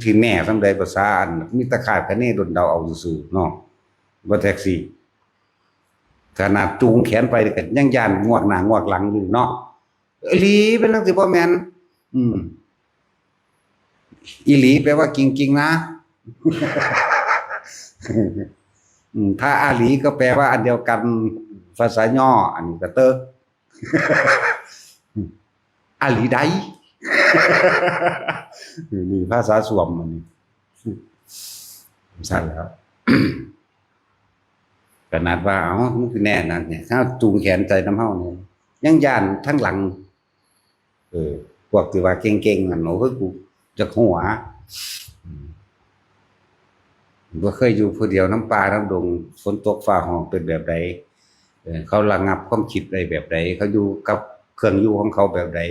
ที่แน่สำใดภาษาอันมีตะขาบคะเนดนเดาเอาซื่อๆเนาะบ่แท็กซี่ขนาดจูงแขนไปก็ยังย่านงวกหน้างวกหลังอยู่เนาะอีหลีเป็นจังซี่บ่แม่นอีหลีแปลว่าจริงๆนะถ้าอาหลีก็แปลว่าอันเดียวกันภาษาย่ออันนี้ก็เติกอาหลีใดนี่ภาษาสวมอันนี้ใช่แล้วขนาดว่ามันคือแน่นั่นเนี่ยถ้าจูงแขนใจน้ำเฮาเนี่ยยังย่านทั้งหลังพวกที่ว่าเก่งๆนั่นโอ้ยกูจะหัวบ่เคยอยู่ผู้เดียวน้ำป่าน้ำดงฝนตกฟ้าห้องเป็นแบบใด เขาระงับความคิดได้แบบใดเขาอยู่กับเครื่องอยู่ของเขาแบบใด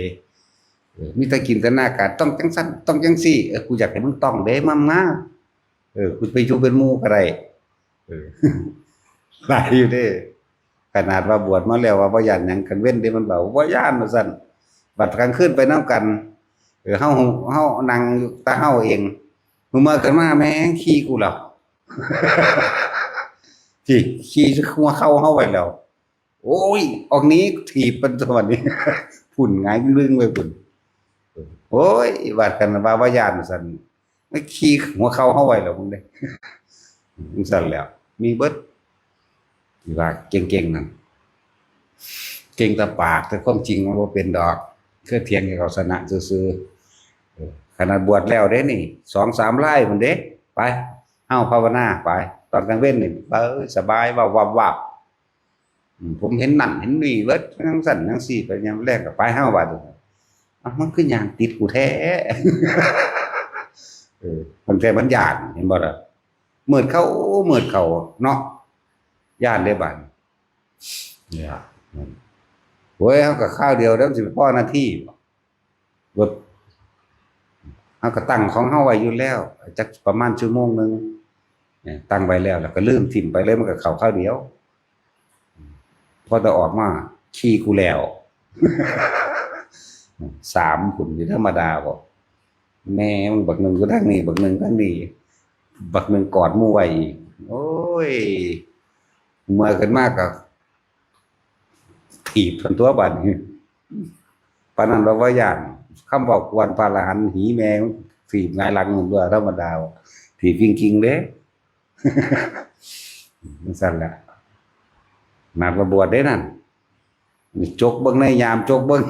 มีแต่กินแต่หน้ากาศต้องจังซั่นต้องจังซี่กูอยากให้มึงต้องเด้มากูไปอยู่เป็นหมู่ก็ได้เออ หลายอยู่เด้ขนาดว่าบวชมาแล้วว่าบ่ย้านหยังคันเว้นเด้มันเบาบ่ย้านว่าซั่นบัดกลางคืนไปนำกันเฮานั่งอยู่แต่เฮาเองมื้อมาขึ้นมาแม่งขี้กูแล้ว ที่ขี้หัวเข้าเฮาไว้แล้วโอ้ยออกนี้ถีบมันตัวนี้ ฝุ่นหงายลึงไว้พุ่นโอ้ยบาดกันว่าบ่ย้านว่าซั่นไม่ขี้หัวเข้าเฮาไว้แล้วมึงเด้ จังซั่นแหล้วมีเบิดที่ว่าเก่งๆนั่นเก่งแต่ปากแต่ความจริงมันบ่เป็นดอกคือเถียงให้เขาชนะซื่อๆขนาดบวชแล้วเด้นี่2-3ไร่พุ่นเด้ไปเฮาภาวนาไปตอนกลางเว้นนี่สบายวับผมเห็นนั่นเห็นนี่เบิดจังซั่นจังซี่ไปยามแลงก็ไปเฮาว่ามันคือหยังติดกูแท้ มันแต่มันย้านเห็นบ่ล่ะมืดเข้าเนาะย้านได้บัดเนี่ยโอ้ยเฮาก็ข้าวเดียวแล้วสิพอนาทีบ่เฮาก็ตั้งของเฮาไว้อยู่แล้วจักประมาณชั่วโมงนึงตั้งไว้แล้วก็ลืมทิ่มไปเลยมันก็เข้าข้าวเดียวพอจะออกมาขี้กูแล้ว 3พุ่นนี่ธรรมดาบ่แม่มึงบักหนึ่งอยู่ทางนี้บักหนึ่งทางนี้บักหนึ่งกอดหมู่ไว้อีกโอ้ยเมื่อขึ้นมาก็ถีบทันตัวบัดนี้ปานนั้นว่าย้านคำเว้ากวนพระอรหันต์หีแม่งถีบหงายหลังมันตัวธรรมดาถีบจริงๆเด้ มันสั่นแหละนัดว่าบวชได้นั่นจกเบิ่งในยามจกเบิ่ง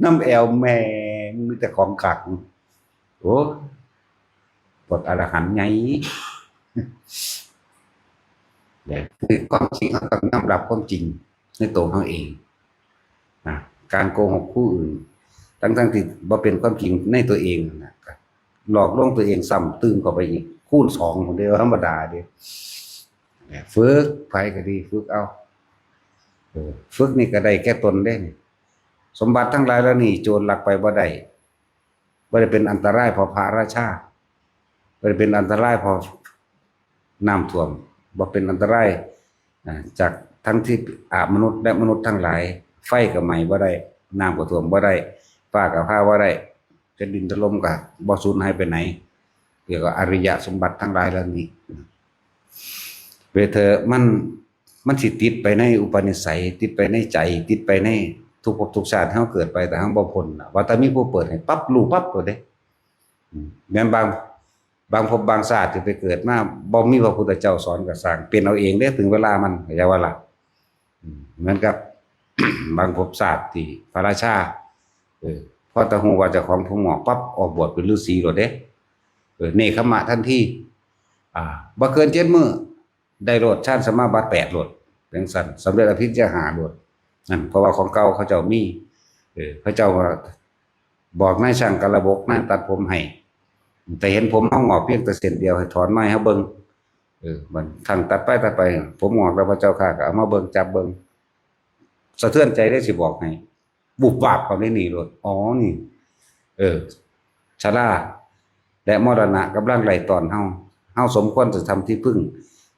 น้ำแอวแม่มีแต่ของขังโอ้บทอรหันต์ไง เดี๋ยวคือความจริงเราต้องยอมรับความจริงในตัวเขาเองนะการโกหกผู้อื่นทั้งที่บ่เป็นความจริงในตัวเองนะหลอกลวงตัวเองซ้ำตื้มเข้าไปอีกคูณ2ของเดียวธรรมดาเดียวฝึกไปก็ดีฝึกเอาฝึกนี่ก็ได้แก้ตนได้สมบัติทั้งหลายแล้วนี่โจรลักไปบ่ได้เป็นอันตรายพอพระราชาบ่ได้เป็นอันตรายพอน้ำท่วมบ่เป็นอันตรายจากทั้งที่มนุษย์และมนุษย์ทั้งหลายไฟก็ไหม้บ่ได้น้ำก็ท่วมบ่ได้ฟ้าก็ผ่าบ่ได้แผ่นดินถล่มก็บ่สูญหายไปไหนเกี่ยวกับอริยสมบัติทั้งหลายเหล่านี้เวเธอมันสิติดไปในอุปนิสัยติดไปในใจติดไปในทุกภพทุกชาติเฮาเกิดไปแต่เฮาบ่พ้นว่าแต่มีผู้เปิดให้ปั๊บรู้ปั๊บตัวเด้แม่นบางภพบางชาติที่ไปเกิดมาบ่มีพระพุทธเจ้าสอนก็สร้างเป็นเอาเองเด้ถึงเวลามันอย่าว่าล่ะเหมือนกับ บางภพชาติที่พระราชาพอตะฮู้ว่าเจ้าของผู้หมอกปั๊บออกบวชเป็นฤาษีโลดเด้เนกขมะทันทีบ่เกิน7มื้อได้โลดฌานสมาบัติ8โลดจังซั่นสำเร็จอภิญญา5โลดนั่นเพราะว่าของเก่าเขาเจ้ามีพระเจ้าว่าบอกนายช่างกระบกนายตัดผมให้แต่เห็นผมเฮางอกเพียงแต่เส้นเดียวให้ถอนไม้เฮาเบิ่งมันทั้งตัดไปผมงอกแล้วพระเจ้าข้าก็เอามาเบิ่งจับเบิ่งสะเทือนใจได้สิบอกให้บุบวาบเข้าในนี่โลดอ๋อนี่ชราและมรณะกำลังไล่ตอนเฮาสมควรจะทำที่พึ่ง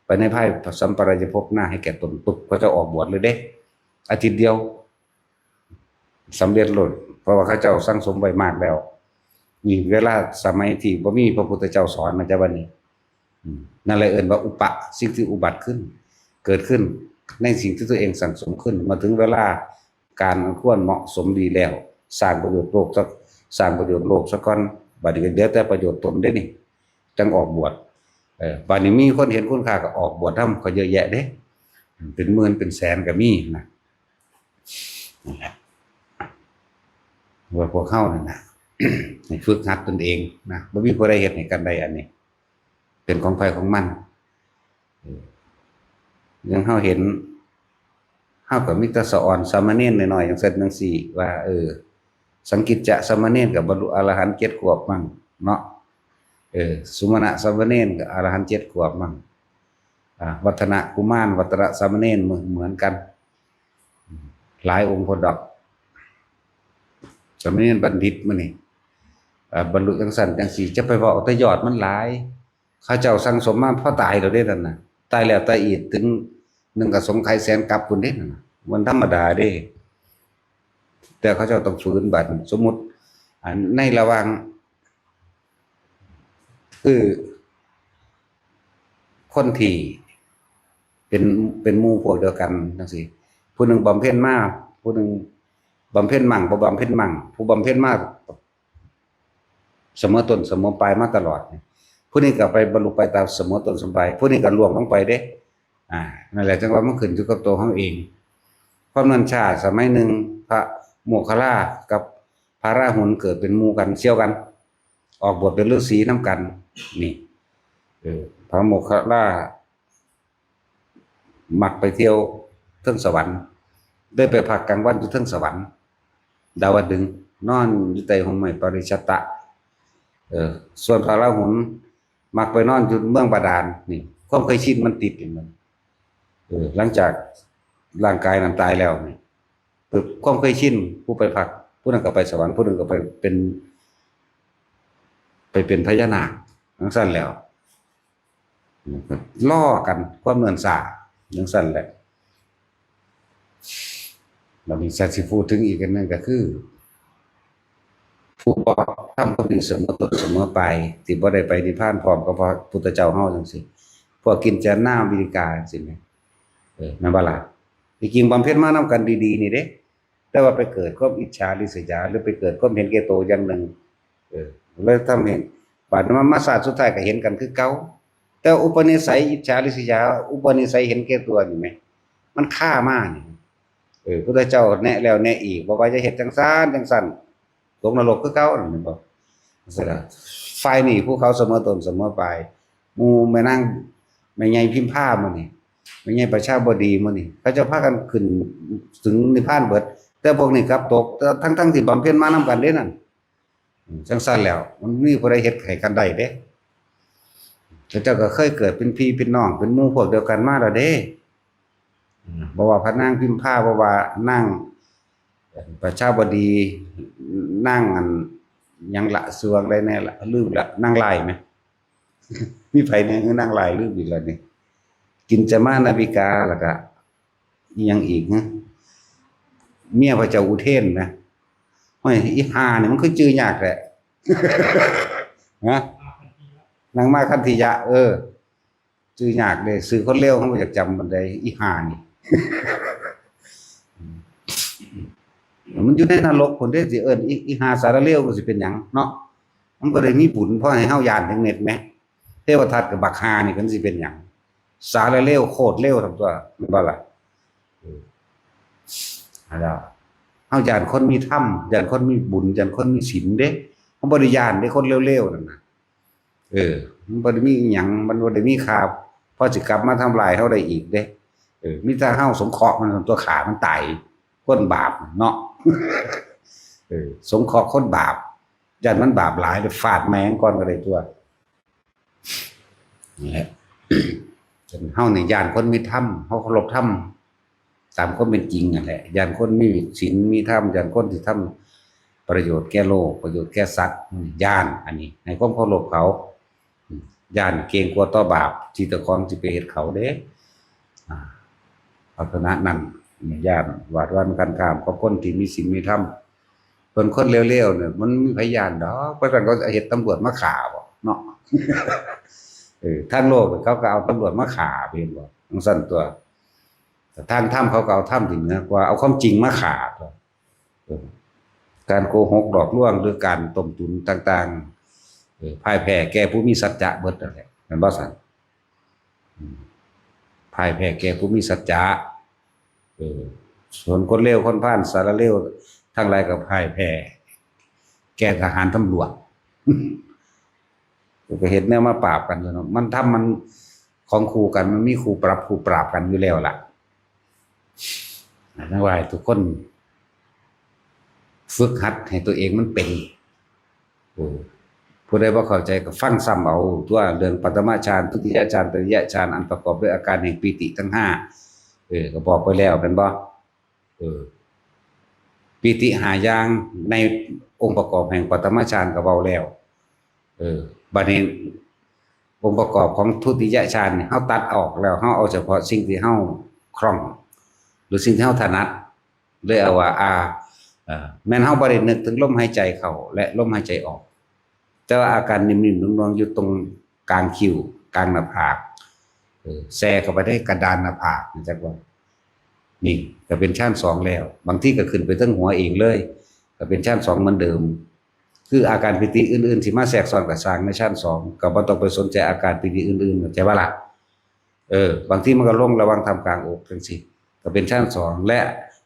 ไปในภายสัมปรายภพหน้าให้แก่ตนปุ๊บก็จะออกบวชเลยเด้อาทิตย์เดียวสำเร็จโลดเพราะว่าเขาเจ้าสั่งสมไว้มากแล้วนี่เวลาสมัยที่บ่มีพระพุทธเจ้าสอนมันจะบัดนี้นั่นแหละเอิ้นว่าอุปะสิ่งที่อุบัติขึ้นเกิดขึ้นในสิ่งที่ตัวเองสั่งสมขึ้นมาถึงเวลาการควรเหมาะสมดีแล้วสร้างประโยชน์โลกซะก่อนบัดนี้ก็เหลือแต่ประโยชน์ตนได้นี่จังออกบวชบัดนี้มีคนเห็นคุณค่าก็ออกบวชทำก็เยอะแยะเด้เป็นหมื่นเป็นแสนก็มีนะนั่นแหละว่าพวกเฮานั่นน่ะ ให้ฝึกหัดตนเองนะบ่มีผู้ใดเฮ็ดให้กันได้อันนี้เป็นของไผของมันอย่างเฮาเห็นเฮาก็มีแต่สอนสามเณรน้อยๆจังซั่นจังซี่ว่าสังกิจจะสามเณรก็บรรลุอรหันต์7ขวบมั่งเนาะสุมาณะสามเณรก็อรหันต์7ขวบมั่งวัฒนกุมารวัตระสามเณรเหมือนกัน หลายองค์พอดอกสมัยนี้บัณฑิตมื้อนี้บรรลุจังซั่นจังซี่จะไปเว้าแต่ยอดมันหลายเขาเจ้าสั่งสมมาพอตายแล้วเด้นั่นน่ะตายแล้วตายอีกถึง1กสงไขแสนกลับพุ่นเด้นั่นน่ะมันธรรมดาเด้แต่เขาเจ้าต้องฝืนบัดสมมุติในระหว่างคือคนที่เป็นหมู่พวกเดียวกันจังซี่ผู้หนึงบำเพ็ญมาผู้หนึงบำเพ็ญมั่งบ่บำเพ็ญมั่งผู้บำเพ็ญมาเสมอต้นเสมอปลายมาตลอดผู้นี้ก็ไปบรรลุไปตามเสมอต้นเสมอปลายผู้นี้ก็ล่วงลงไปเด้นั่นแหละจังว่ามันขึ้นอยู่กับตัวเฮาเองความนั้นชาติสมัยหนึ่งพระโมคคัลลากับพระราหุลเกิดเป็นหมู่กันเชี่ยวกันออกบวชเป็นฤาษีนำกันนี่พระโมคคัลลามักไปเที่ยวเทิงสวรรค์ได้ไปพักกลางวันอยู่เทิงสวรรค์ดาวดึงส์นอนอยู่ใต้ห่มไม้ปริชัตตะส่วนพระราหุลมักไปนอนอยู่เมืองบาดาลนี่ความเคยชินมันติดมันหลังจากร่างกายนั้นตายแล้วนี่ความเคยชินผู้ไปพักผู้นั้นก็ไปสวรรค์ผู้นึงก็ไปเป็นพญานาคจังซั่นแล้วล้อกันความเนินสาจังซั่นแหละเรามีสัตว์สิพูดถึงอีกอันนึงก็คือผู้บอกทำความดีเสมอต้นเสมอปลายที่บ่ได้ไปนิพพานพร้อมกับพระพุทธเจ้าเฮาจังซี่พวกกินจานาวิริกาจังซี่แม่แม่นบ่ล่ะที่จริงบำเพ็ญมานำกันดีๆนี่เด้แต่ว่าไปเกิดความอิจฉาริษยาหรือไปเกิดความเห็นแก่ตัวอย่างหนึ่งเลยทำให้บาดมาศาสตร์สุดท้ายก็เห็นกันคือเก่าแต่อุปนิสัยอิจฉาริษยาอุปนิสัยเห็นแก่ตัวนี่แม่มันฆ่ามานี่พุทธเจ้าแนะแล้วแนะอีกบอกว่าจะเฮ็ดจังซั่นตกนรกคือเก่านั่นแม่นบ่ซั่นล่ะฝ่ายนี้ผู้เขาเสมอต้นเสมอปลายหมู่แม่นางแม่ใหญ่พิมพามื้อนี้แม่ใหญ่ประชาบดีมื้อนี้เขาจะพากันขึ้นถึงนิพพานเบิดแต่พวกนี้กลับตกทั้งที่บำเพ็ญมานำกันเด้นั่นจังซั่นแล้วมันมีผู้ใดเฮ็ดให้กันได้เด้เจ้าก็เคยเกิดเป็นพี่เป็นน้องเป็นหมู่พวกเดียวกันมาแล้วเด้บ่ว่าพระนางพิมพาบ่ว่านางประชาบดีนางอันหยังละสวงได้แน่ละลืมละนางลายมั้ยมีไผแน่คือนางลายลืมอีกแล้วนี่กินจมานาวิกาแล้วก็อีหยังอีกฮะเมียพระเจ้าอุเทนนะโอ้ยอีห่านี่มันคือชื่อยากแหละฮะนางมาคันธิยะชื่อยากเด้ชื่อคนเลวเฮาบ่อยากจำมันได้อีห่านี่มันอยู่ในนรกพุ่นเด้สิเอิ้นอีห่าสารเลวก็สิเป็นหยังเนาะมันบ่ได้มีบุญพอให้เฮาย่านจังเม็ดแหมเทวทัตกับบักห่านี่เพิ่นสิเป็นหยังสารเลวโคตรเลวทั้งตัวแม่นบ่ล่ะแล้วเฮาย่านคนมีธรรมย่านคนมีบุญย่านคนมีศีลเด้เฮาบ่ได้ย่านเด้คนเลวๆนั่นน่ะมันบ่ได้มีหยังมันบ่ได้มีค่าพอสิกลับมาทำลายเฮาได้อีกเด้มีแต่เฮาสงเคราะห์มันตัวขามันตายคนบาปเนาะสงเคราะห์คนบาปย่านมันบาปหลายเลยฟาดแมงก่อนก็ได้ตัวนี่แหละจนเฮานี่ย่านคนมีธรรมเฮาเคารพธรรมตามความเป็นจริงนั่นแหละย่านคนมีศีลมีธรรมย่านคนที่ทำประโยชน์แก่โลกประโยชน์แก่สัตว์ย่านอันนี้ให้ความเคารพเขาย่านเกรงกลัวต่อบาปที่ตะของสิไปเฮ็ดเขาเด้เพราะฉะนั้นย่านหวาดหวั่นกันข้ามกับคนที่มีศีลมีธรรมเพิ่นคนเลวๆเนี่ยมันมีพยานดอกเพราะกันก็เฮ็ดตำรวจมาฆ่าบ่เนาะทางโลกเขาก็เอาตำรวจมาฆ่าเพิ่นบ่จังซั่นตัวแต่ทางธรรมเขาก็เอาธรรมที่เหนือกว่าเอาความจริงมาฆ่าตัวการโกหกหลอกลวงหรือการต้มตุ๋นต่างๆพ่ายแพ้แก่ผู้มีสัจจะเบิดนั่นแหละแม่นบ่ซั่นพ่ายแพ้แก่ผู้มีสัจจะส่วนคนเลวคนพาลสารเลวทั้งหลายก็พ่ายแพ้แก่ทหารตำรวจก็เฮ็ดแนวมาปราบกันอยู่เนาะมันทำมันของคู่กันมันมีคู่ปรับคู่ปราบกันอยู่แล้วล่ะนั่นว่าทุกคนฝึกหัดให้ตัวเองมันเป็นผู้ใดบ่เข้าใจก็ฟังซ้ำเอาตัวเรื่องปฐมฌานทุติยฌานตติยฌานอันประกอบด้วยอาการแห่งปีติทั้ง5ก็บอกไปแล้วเป็นบ่ ปิติหาอย่างในองค์ประกอบแห่งปฐมฌานก็เว้าแล้วบัดนี้องค์ประกอบของทุติยฌานเนี่ยเฮาตัดออกแล้วเฮาเอาเฉพาะสิ่งที่เฮาคล่องหรือสิ่งที่เฮาถนัดเลยเอาว่าแม้นเฮาบ่ได้นึกถึงลมหายใจเข้าและลมหายใจออกแต่ว่าอาการนิ่มๆนุ่มๆอยู่ตรงกลางคิ้วกลางหน้าผากแทรกเข้าไปได้กระดานหน้าผากจักว่านี่ก็เป็นชั้น2แล้วบางทีก็ขึ้นไปถึงหัวเองเลยก็เป็นชั้น2เหมือนเดิมคืออาการปิติอื่นๆที่มาแทรกซ้อนกับสร้างในชั้น2ก็บ่ต้องไปสนใจอาการปิติอื่นๆเข้าใจบ่ล่ะบางทีมันก็ลงระหว่างทำกลางอกจังซี่ก็เป็นชั้น2และ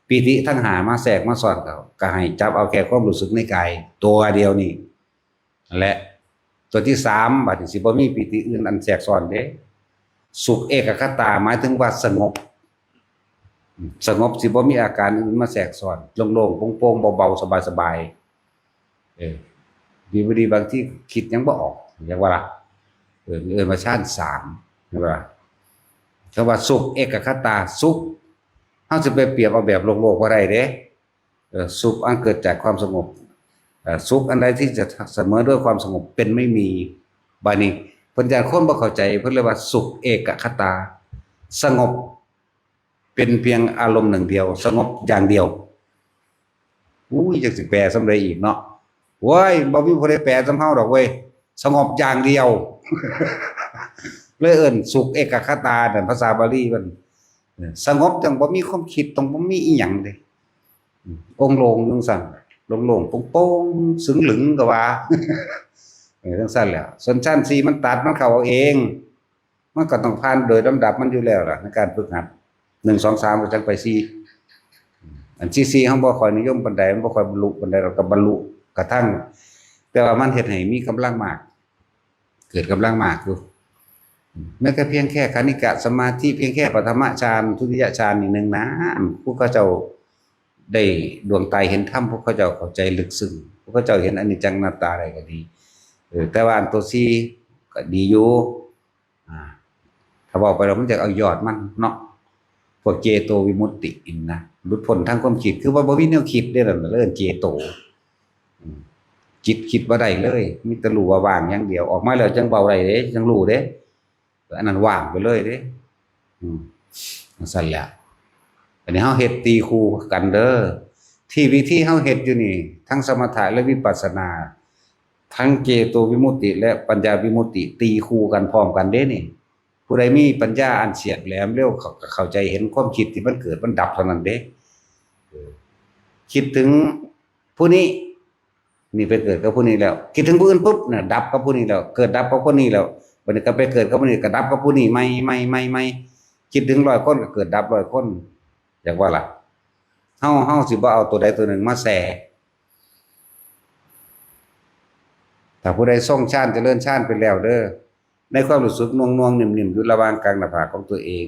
ปิติทั้งหามาแทรกมาซ้อนเขาก็ให้จับเอาแค่ความรู้สึกในกายตัวเดียวนี่และตัวที่3บัดนี้สิบ่มีปิติอื่นอันแทรกซ้อนเด้สุขเอกคตาหมายถึงว่าสงบสิบ่มีอาการอื่นมาแทรกซ้อนโล่งๆโปร่งๆเบาๆสบายๆดีบ่ดีบางที่คิดยังบ่ออกอย่างว่าล่ะมาฌาน3ใช่ป่ะคำว่าสุขเอกคตาสุขเฮาสิไปเปรียบเอาแบบโลกบ่ได้เด้สุขอันเกิดจากความสงบสุขอันใดที่จะเสมอด้วยความสงบเป็นไม่มีบัดนี้เพิ่นจะคนบ่เข้าใจเพิ่นเรียกว่าสุขเอกคตาสงบเป็นเพียงอารมณ์หนึ่งเดียวสงบอย่างเดียวจักสิแปลซำใดอีกเนาะโว้ยบ่มีผู้ใดแปลซำเฮาดอกเว้ยสงบอย่างเดียวเลยเอิ้นสุขเอกคตานั่นภาษาบาลีเพิ่นสงบจังบ่มีความคิดต้องบ่มีอีหยังเด้องค์โลงจังซั่นโล่งๆโป่งๆสึงหลึงก็ว่าจังซั่นแหละส่วนชั้น4มันตัดมันเข้าเอาเองมันก็ต้องผ่านโดยลำดับมันอยู่แล้วล่ะในการฝึกหัด1 2 3ก็จังไป4อันที่4เฮาบ่ค่อยนิยมปานใดมันบ่ค่อยบรรลุปานใดเราก็บรรลุกระทั่งแต่ว่ามันเฮ็ดให้มีกำลังมากเกิดกำลังมากอยู่แม้แต่เพียงแค่คณิกะสมาธิเพียงแค่ปฐมฌานทุติยฌานนี่นึงนะผู้เขาเจ้าได้ดวงตาเห็นธรรมพวกเขาเจ้าเข้าใจลึกซึ้งพวกเขาเจ้าเห็นอนิจจังอนัตตาได้ก็ดีแต่ว่าอันตัว4ก็ดีอยู่ถ้าบอกไปแล้วมันจะเอายอดมันเนาะพวกเจโตวิมุตตินะหลุดพ้นทางความคิดคือว่าบ่มีแนวคิดได้นั่นเอิ้นเจโตจิตคิดบ่ได้เลยมีแต่รู้ว่าว่างอย่างเดียวออกมาแล้วจังเบาได้เด้จังรู้เด้อันนั้นว่างไปเลยเด้สั่นแหละอันนี้เฮาเฮ็ดตีคู่กันเด้อที่วิธีเฮาเฮ็ดอยู่นี่ทั้งสมถะและวิปัสสนาทั้งเจโตวิมุตติและปัญญาวิมุตติตีคู่กันพร้อมกันเด้นี่ผู้ใดมีปัญญาอันเฉียบแหลมเร็วเข้าใจเห็นความคิดที่มันเกิดมันดับเท่านั้นเด้คิดถึงผู้นี้นี่ไปเกิดกับผู้นี้แล้วคิดถึงผู้อื่นปุ๊บน่ะดับกับผู้นี้แล้วเกิดดับกับผู้นี้แล้วบัดนี้ก็ไปเกิดกับผู้นี้ก็ดับกับผู้นี้ใหม่คิดถึง100คนก็เกิดดับ100คนอยากว่าล่ะเฮาสิบ่เอาตัวใดตัวหนึ่งมาแสถ้าผู้ใดทรงฌานเจริญฌานไปแล้วเด้อในความรู้สึกน่วงๆนิ่มๆอยู่ระหว่างกลางหน้าผากของตัวเอง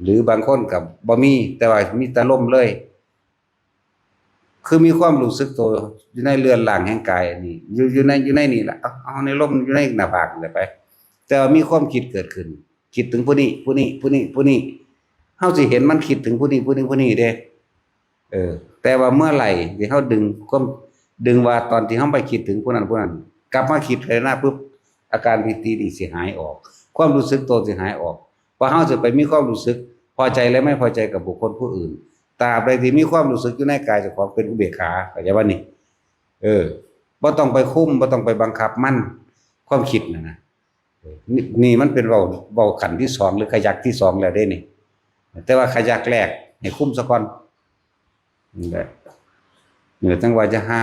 หรือบางคนก็บ่มีแต่ว่ามีแต่ลมเลยคือมีความรู้สึกตัวอยู่ในเรือนร่างแห่งกายอันนี้อยู่ในนี่ล่ะเอาในลมอยู่ในหน้าผากนี่ไปแต่ว่ามีความคิดเกิดขึ้นคิดถึงผู้นี้เฮาสิเห็นมันคิดถึงผู้นี้เด้แต่ว่าเมื่อไหร่ที่เฮาดึงว่าตอนที่เฮาไปคิดถึงผู้นั้นกลับมาคิดเลยนะปุ๊บอาการปิตินี่สิหายออกความรู้สึกตัวสิหายออกเพราะเฮาสิไปมีความรู้สึกพอใจและไม่พอใจกับบุคคลผู้อื่นตราบใดที่มีความรู้สึกอยู่ในกายเจ้าของเป็นอุเบกขาเข้าใจบ่นี่บ่ต้องไปคุมบ่ต้องไปบังคับมันความคิดนะนี่มันเป็นเว้าขั้นที่2หรือขยักที่2แล้วเด้นี่แต่ว่าขยักแรกให้คุมซะก่อนนี่แหละจังว่าอย่าห่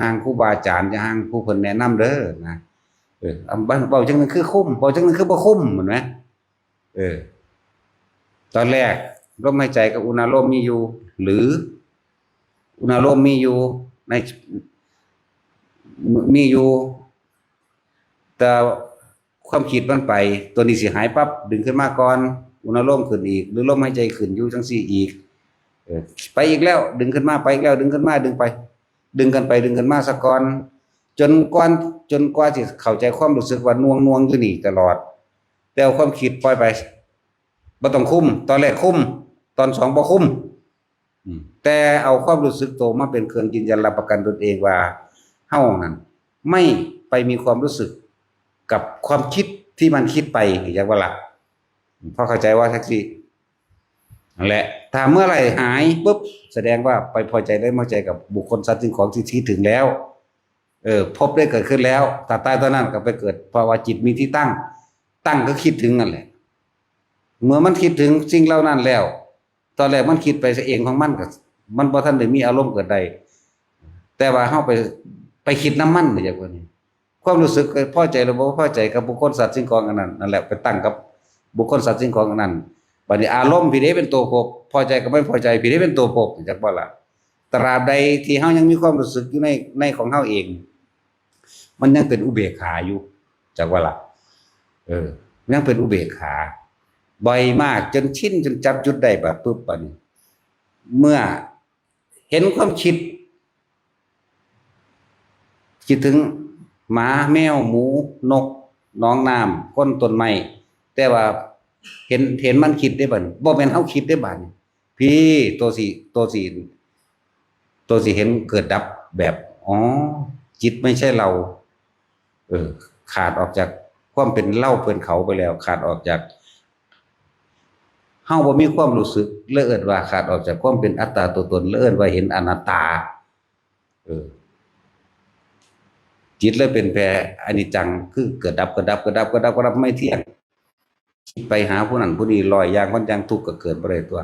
างครูบาอาจารย์อย่าห่างผู้เพิ่นแนะนำเด้อนะเว้าจังนึงคือคุมเว้าจังนึงคือบ่คุมเห็นมั้ยตอนแรกลมหายใจกับอุณาโลมมีอยู่หรืออุณาโลมมีอยู่แต่ความคิดมันไปตัวนี้สิหายปั๊บดึงขึ้นมาก่อนอุณาโลมขึ้นอีกหรือลมหายใจขึ้นอยู่จังซี่อีกไปอีกแล้วดึงขึ้นมาไปอีกแล้วดึงขึ้นมาดึงไปดึงกันไปดึงกันมาซะก่อนจนกว่าสิเข้าใจความรู้สึกว่าน่วงอยู่นี่ตลอดแต่เอาความคิดปล่อยไปบ่ต้องคุมตอนแรกคุมตอน2บ่คุม แต่เอาความรู้สึกตัวมาเป็นเครื่องยืนยันรับประกันตนเองว่าเฮานั้นไม่ไปมีความรู้สึกกับความคิดที่มันคิดไปอย่างว่าล่ะพอเข้าใจว่าแท็กซี่นั่นแหละถ้าเมื่อไหร่หายปุ๊บแสดงว่าไปพอใจได้พอใจกับบุคคลสัตว์สิ่งของที่คิดถึงแล้วพบได้เกิดขึ้นแล้วถ้าตายตอนนั้นก็ไปเกิดเพราะว่าจิตมีที่ตั้งก็คิดถึงนั่นแหละเมื่อมันคิดถึงสิ่งเหล่านั้นแล้วตอนแรกมันคิดไปเองของมันก็มันบ่ทันได้มีอารมณ์เกิดใดแต่ว่าเฮาไปคิดน้ำมันอย่างว่านี้ความรู้สึกพอใจหรือบ่พอใจกับบุคคลสัตว์สิ่งของอันนั้นนั่นแหละไปตั้งกับบุคคลสัตว์สิ่งของอันนั้นบัดนี้อารมณ์พี่เด้เป็นตัวพบพอใจกับไม่พอใจพี่เด้เป็นตัวพบจักบ่ล่ะตราบใดที่เฮายังมีความรู้สึกอยู่ในของเฮาเองมันยังเป็นอุเบกขาอยู่จักว่าล่ะยังเป็นอุเบกขาบ่อยมากจนชินจนจับจุดได้แบบปุ๊บบัดนี้เมื่อเห็นความคิดถึงหมาแมวหมูนกน้องน้ำก้นต้นไม้แต่ว่าเห็นมันคิดได้บัดบ่แม่นเฮาคิดได้บัดพี่ตัวสิเห็นเกิดดับแบบอ๋อจิตไม่ใช่เราขาดออกจากความเป็นเล่าเพิ่นเขาไปแล้วขาดออกจากเฮาบ่มีความรู้สึกเลยเอิ้นว่าขาดออกจากความเป็นอัตตาตัวตนเลยเอิ้นว่าเห็นอนัตตาจิตเลยเป็นแปรอนิจจังคือเกิดดับไม่เที่ยงไปหาผู้นั้นผู้นี้ลอยอย่างมันยังทุกข์ก็เกิดบ่ได้ตัว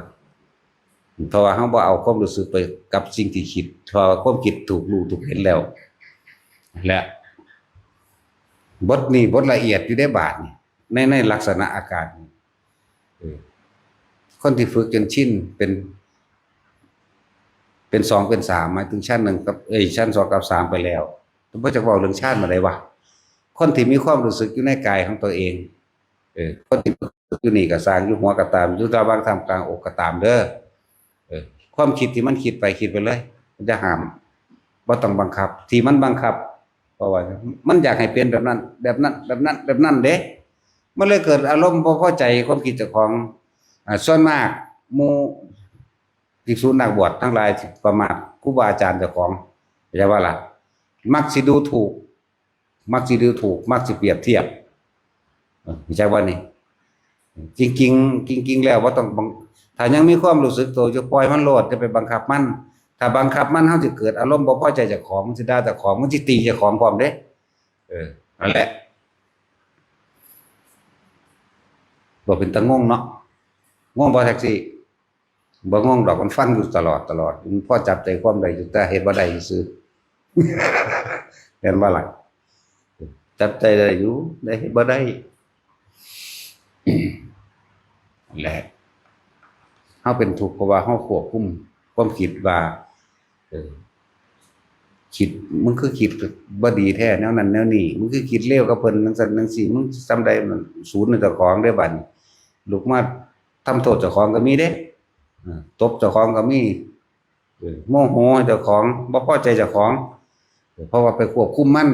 เพราะว่าเฮาบ่เอาความรู้สึกไปกับสิ่งที่คิดเพราะความคิดถูกรู้ถูกเห็นแล้วและบทนี้บทละเอียดอยู่ได้บาดนี่ในลักษณะอาการคนที่ฝึกจนชินเป็น2เป็น3หมายถึงชั้น1กับชั้น2กับ3ไปแล้วบ่จะเว้าเรื่องชาติมาได้วะคนที่มีความรู้สึกอยู่ในกายของตัวเองคนที่อยู่นี่ก็สร้างอยู่หัวก็ตามอยู่ตาบางท่ามกลางอกก็ตามเด้อความคิดที่มันคิดไปเลยมันจะห้ามบ่ต้องบังคับที่มันบังคับเพราะว่ามันอยากให้เป็นแบบนั้นเด้มันเลยเกิดอารมณ์บ่พอใจความคิดเจ้าของส่วนมากหมู่ภิกษุนักบวชทั้งหลายประมาทครูบาอาจารย์เจ้าของจะว่าล่ะมักสิดูถูกมักสิเปรียบเทียบใช่ว่านี่จริงแล้วว่าต้องถ้ายังมีความรู้สึกตัวจะปล่อยมันโลดจะไปบังคับมันถ้าบังคับมันเฮาสิเกิดอารมณ์บ่พอใจเจ้าของมันสิด่าเจ้าของมันสิตีเจ้าของพร้อมเด้นั่นแหละบ่เป็นตางงเนาะงงบ่แท็กซี่บ่งงดอกมันฟังอยู่ตลอดมันพอจับใจความได้อยู่แต่เฮ็ดบ่ได้ซื่อเห็นบ่ล่ะจับใจได้อยู่ได้เฮ็ดบ่ได้แหละเฮาเป็นทุกข์เพราะว่าเฮาควบคุมความคิดว่าคิดมึงคือคิดบ่ดีแท้แนวนั้นแนวนี้มึงคือคิดเลวกับเพิ่นจังซั่นจังซี่มึงซำใดมันศูนย์ในเจ้าของได้บัดนี้ลูกมาทำโทษเจ้าของก็มีเด้ตบเจ้าของก็มีโมโหเจ้าของบ่พอใจเจ้าของเพราะว่าไปควบคุมมัน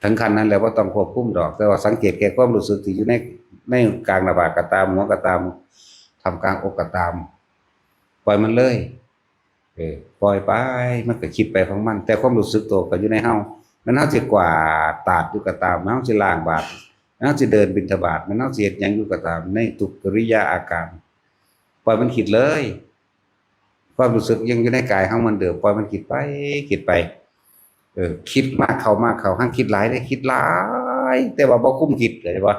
ถึงขั้นนั้นแล้วบ่ต้องควบคุมดอกแต่ว่าสังเกตแค่ความรู้สึกที่อยู่ในกลางหน้าผากก็ตามหัวก็ตามทำกลางอกก็ตามปล่อยมันเลยปล่อยไปมันก็คิดไปของมันแต่ความรู้สึกตัวก็อยู่ในเฮามันเฮาสิกวาดตาดอยู่ก็ตามเฮาสิล้างบาตรเฮาสิเดินบิณฑบาตมันเฮาสิเฮ็ดหยังอยู่ก็ตามในทุกกิริยาอาการปล่อยมันคิดเลยความรู้สึกยังอยู่ในกายเฮาเหมือนเดิมปล่อยมันคิดไปคิดมากเข้าหั่งคิดหลายได้คิดหลายแต่ว่าบ่คุมคิดเลยว่า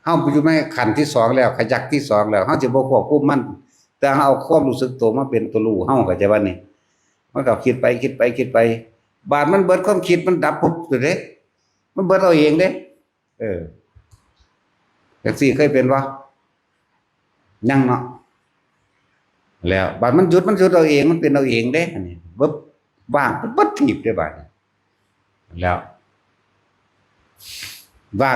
เฮาอยู่ในขั้นที่2แล้วขยักที่2แล้วเฮาสิบ่ควบคุมมันแต่เฮาเอาความรู้สึกตัวมาเป็นตัวรู้เฮาก็จะว่านี่มันก็คิดไปบาดมันเบิดความคิดมันดับปุ๊บเด้มันเบิดเอาเองเด้จังซี่เคยเป็นบ่ยังเนาะแล้วบาดมันหยุดเอาเองมันเป็นเอาเองเด้อันนี้บึ๊บว่างปึ๊ดถีบได้บาดแล้วว่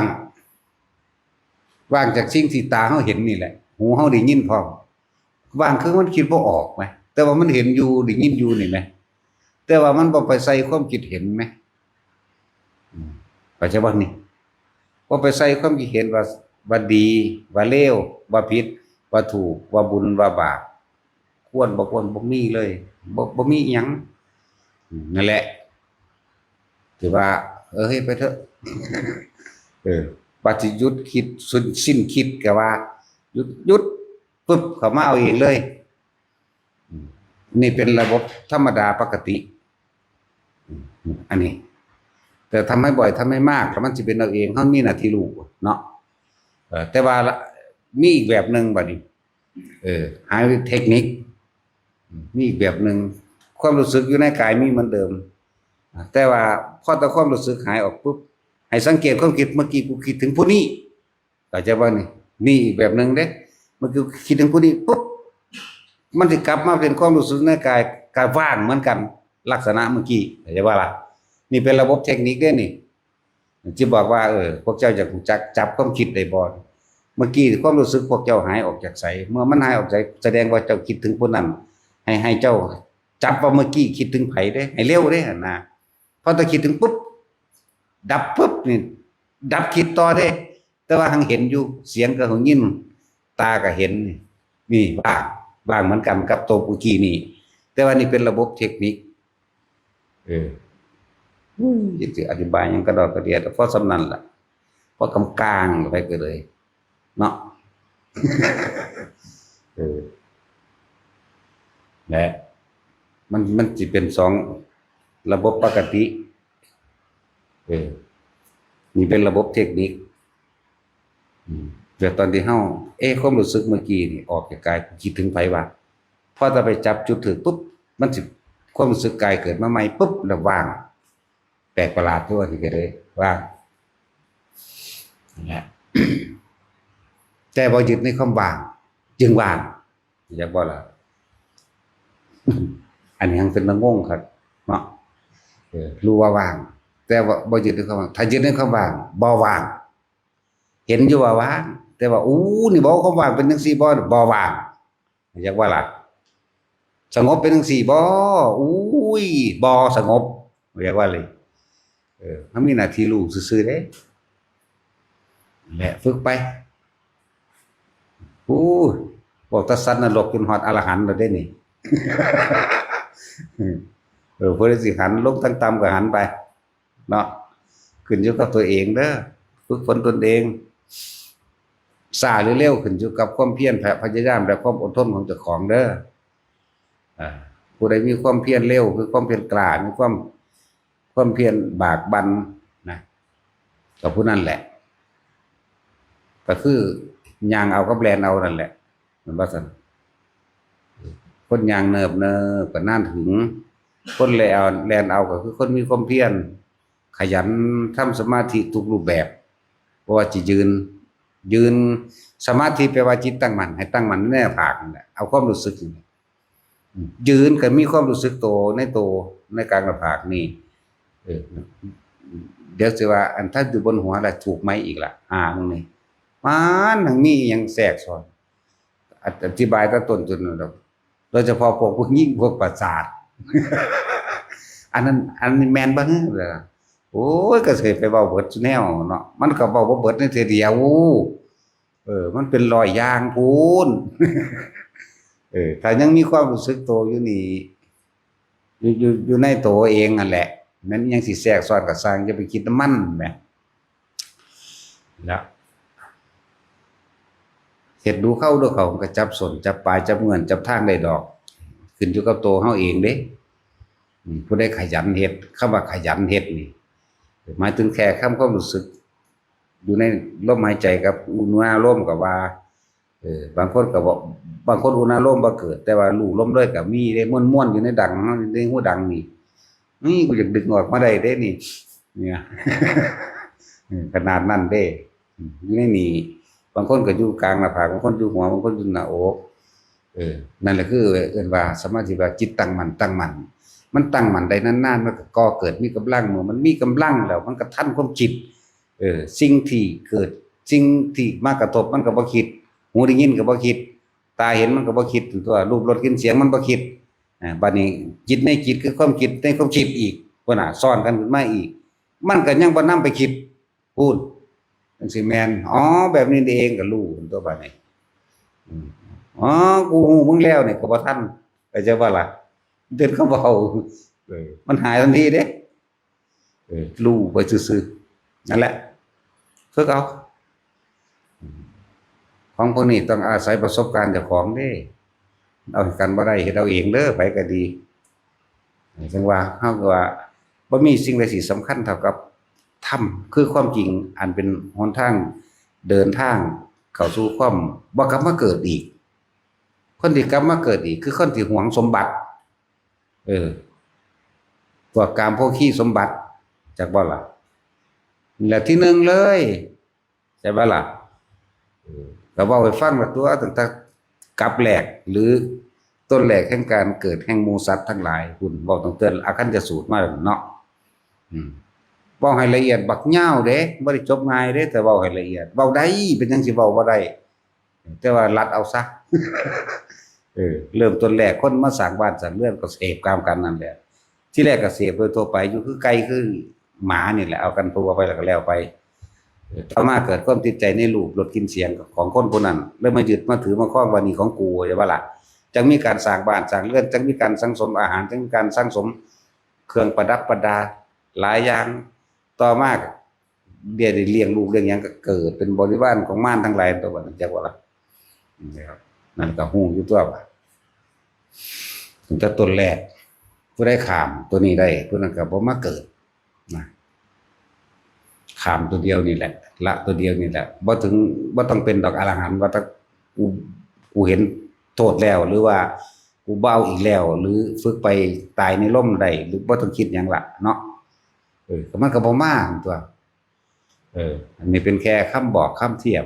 างจากสิ่งที่ตาเฮาเห็นนี่แหละหูเฮาได้ยินพร้อมว่างคือมันคิดบ่ออกไหมแต่ว่ามันเห็นอยู่ได้ยินอยู่นี่ไหมแต่ว่ามันบ่ไปใส่ความคิดเห็นไหมปัจจุบันนี้บ่ไปใส่ความคิดเห็นว่าดีว่าเลวว่าผิด ว่าถูกว่าบุญว่าบาปควรบ่ควรบ่มีเลยบ่มีอิหยังนั่นแหละถือว่าเฮ้ยไปเถอะปฏิยุทธ์คิดสิ้นคิดก็ว่าหยุดปุ๊บเขามาเอาเองเลยนี่เป็นระบบธรรมดาปกติอันนี้แต่ทำให้บ่อยทำให้มากแล้วมันจะเป็นเอาเองเขามีหน้าที่รู้เนาะแต่ว่ามีอีกแบบหนึ่งบัดนี้หาเทคนิคมีอีกแบบหนึ่งความรู้สึกอยู่ในกายมีเหมือนเดิมแต่ว่าพอแต่ความรู้สึกหายออกปุ๊บให้สังเกตความคิดเมื่อกี้กูคิดถึงผู้นี้ก็จะว่านี่อีกแบบหนึ่งเด้เมื่อกี้คิดถึงผู้นี้ปุ๊บมันจะกลับมาเป็นความรู้สึกในกายว่างเหมือนกันลักษณะเมื่อกี้ก็จะว่าล่ะนี่เป็นระบบเทคนิคเด้นี่ที่บอกว่าพวกเจ้าจะจับความคิดได้บ่เมื่อกี้ความรู้สึกพวกเจ้าหายออกจากไสเมื่อมันหายออกจากแสดงว่าเจ้าคิดถึงผู้นั้นให้เจ้าจับว่าเมื่อกี้คิดถึงไผได้ให้เร็วได้นะพอตะคิดถึงปุ๊บดับปุ๊บนี่ดับคิดต่อได้แต่ว่าหังเห็นอยู่เสียงก็ของยินตาก็เห็นนี่บ้างเหมือนกันกับตัวเมื่อกี้นี่แต่ว่านี่เป็นระบบเทคนิคจะอธิบายยังกระดอกกระเดียดเพราะสำนันล่ะเพราะกำกลางไปก็เลยเนาะและมันจะเป็นสองระบบปกตินี่เป็นระบบเทคนิคแต่ตอนที่เฮาความรู้สึกเมื่อกี้นี่ออกจากกายคิดถึงไผว่าพอจะไปจับจุดถึงปุ๊บมันสิความรู้สึกกายเกิดมาใหม่ปุ๊บแล้วว่างแปลกประหลาดด้วยที่เกิดเลยว่างนะแต่พอยึดในความว่างจึงว่างอยากบอกล่ะอันนี้ยังเป็นงงครับเนาะรู้ว่าว่างแต่ว่าบ่ยึดในความว่างถ้ายึดในความว่างบ่ว่างเห็นอยู่ว่าว่างแต่ว่านี่บ่ความว่างเป็นจังซี่บ่ว่างอยากว่าล่ะสงบเป็นจังซี่บ่บ่สงบอยากว่าเลยมันมีหน้าที่รู้ซื่อๆเด้แหละฝึกไปบอกตัดสัตว์นรกจนฮอดอรหันต์แล้วได้นี่เพื่อสิหันลงทั้งต่ำก็หันไปเนาะขึ้นอยู่กับตัวเองเด้อฝึกฝนตนเองช้าหรือเร็วขึ้นอยู่กับความเพียรพยายามและความอดทนของเจ้าของเด้อผู้ใดมีความเพียรเร็วคือความเพียรกล้ามีความเพียรบากบั่นนะกับผู้นั้นแหละก็คือย่างเอากับแลนเอานั่นแหละมันว่าซั่นคนย่างเนิบก็น่านถึงคนแลนเอาก็คือคนมีความเพียรขยันทำสมาธิทุกรูปแบบเพราะว่าจิยืนสมาธิแปลว่าจิตตั้งมั่นให้ตั้งมั่นในภาคนั่นแหละเอาความรู้สึกยืนก็มีความรู้สึกในการกระภาคนี่เดี๋ยวสิว่าอันถ้าอยู่บนหัวล่ะถูกไหมอีกล่ะมึงนี่มันมีอย่างแทรกซ้อนอธิบายตั้งต้นจนโดยเฉพาะพวกยิ่งพวกประสาทอันนี้แมนบ้างเลยก็เคยไปเว้าเบิดแนวเนาะมันก็เว้าบ่เบิดในเทื่อเดียวมันเป็นรอยยางพูนถ้ายังมีความรู้สึกโตอยู่นี่อยู่ในตัวเองนั่นแหละมันยังสิแทรกซ้อนก็สร้างจะไปคิดน้ำมันแหมแล้วเฮ็ดดูเข้าก็จับสนจับปลายจับเงินจับทางได้ดอกขึ้นอยู่กับตัวเฮาเองเด้ผู้ใดขยันเฮ็ดคำว่าขยันเฮ็ดนี่หมายถึงแค่ความรู้สึกอยู่ในลมหายใจกับอุณหภูมิก็ว่าบางคนก็บอกบางคนอุณหภูมิบ่เกิดแต่ว่ารู้ลมเลยก็มีได้ม่วนๆอยู่ในดังในหูดังนี่กูอยากดึงออกมาได้เด้นี่เนี่ยขนาดนั้นเด้อยู่ในนี่บางคนก็อยู่กลางหน้าผากบางคนอยู่หัวบางคนอยู่หน้าอกนั่นแหละคือเอิ้นว่าสมาธิว่าจิตตั้งมั่นมันตั้งมั่นได้นานๆมันก็ก่อเกิดมีกำลังเมื่อมันมีกำลังแล้วมันก็ทันความคิดสิ่งที่เกิดสิ่งที่มากระทบมันก็บ่คิดหูได้ยินก็บ่คิดตาเห็นมันก็บ่คิดตัวรูปรสกลิ่นเสียงมันบ่คิดบัดนี้จิตในจิตคือความคิดในความคิดอีกพุ่นน่ะซ้อนกันขึ้นมาอีกมันก็ยังบ่นำไปคิดพูดจังซี่แม่นแบบนี้เองก็รู้ตัวบัดนี้ อ๋อกูฮู้มึงแล้วนี่ก็บ่ทันเข้าใจบ่ล่ะเดินเข้าเบามันหายทันทีเด้รู้ไปซื่อๆนั่นแหละฝึกเอาของพวกนี้ต้องอาศัยประสบการณ์เจ้าของเด้เอากันบ่ได้เฮ็ดเอาเองเด้อไปก็ดีจังว่าเฮาก็ว่าบ่มีสิ่งใดสิสำคัญเท่ากับธรรมคือความจริงอันเป็นหนทางเดินทางเข้าสู่ความบ่กลับมาเกิดอีกคนที่กลับมาเกิดอีกคือคนที่หวงสมบัติพวกกามพวกขี้สมบัติจักบ่ล่ะนี่แหละที่หนึ่งเลยใช่บ่ล่ะก็เว้าให้ฟังว่าตัวตั้งแต่กลับแรกหรือต้นแรกแห่งการเกิดแห่งหมู่สัตว์ทั้งหลายคุณเว้าตั้งแต่อาคันจะสูตรมาเนาะเว้าให้ละเอียดบักยาวเด้บ่ได้จบง่ายเด้แต่เว้าให้ละเอียดเว้าได้เป็นจังสิเว้าบ่ได้แต่ว่ารัดเอาซะเริ่มต้นแรกคนมาสร้างบ้านสร้างเรือนก็เสพกามกันนั่นแหละที่แรกก็เสพโดยทั่วไปอยู่คือไก่คือหมานี่แหละเอากันทั่วไปแล้วก็แล้วไปต่อมาเกิดความติดใจในรูปรสกลิ่นเสียงของคนผู้นั้นเริ่มมายึดมาถือมาครองว่านี่ของกูใช่ป่ะล่ะจังมีการสร้างบ้านสร้างเรือนจังมีการสังสมอาหารจังมีการสังสมเครื่องประดับประดาหลายอย่างต่อมาเดี๋ยวเลี้ยงลูกเลี้ยงหยังก็เกิดเป็นบริวารของม่านทั้งหลายตัวนั้นจักว่าล่ะนะครับนั่นก็ฮู้อยู่ตัวว่าถึงจะต้นแรกผู้ได้ขามตัวนี้ได้ผู้นั้นก็บ่มาเกิดนะขามตัวเดียวนี่แหละละตัวเดียวนี่แหละบ่ถึงบ่ต้องเป็นดอกอรหันต์ว่าถ้ากูเห็นโทษแล้วหรือว่ากูเบาอีกแล้วหรือฝึกไปตายในร่มได้หรือบ่ต้องคิดหยังล่ะเนาะก็มันก็บ่มาตัวอันนี้เป็นแค่คำบอกคำเทียบ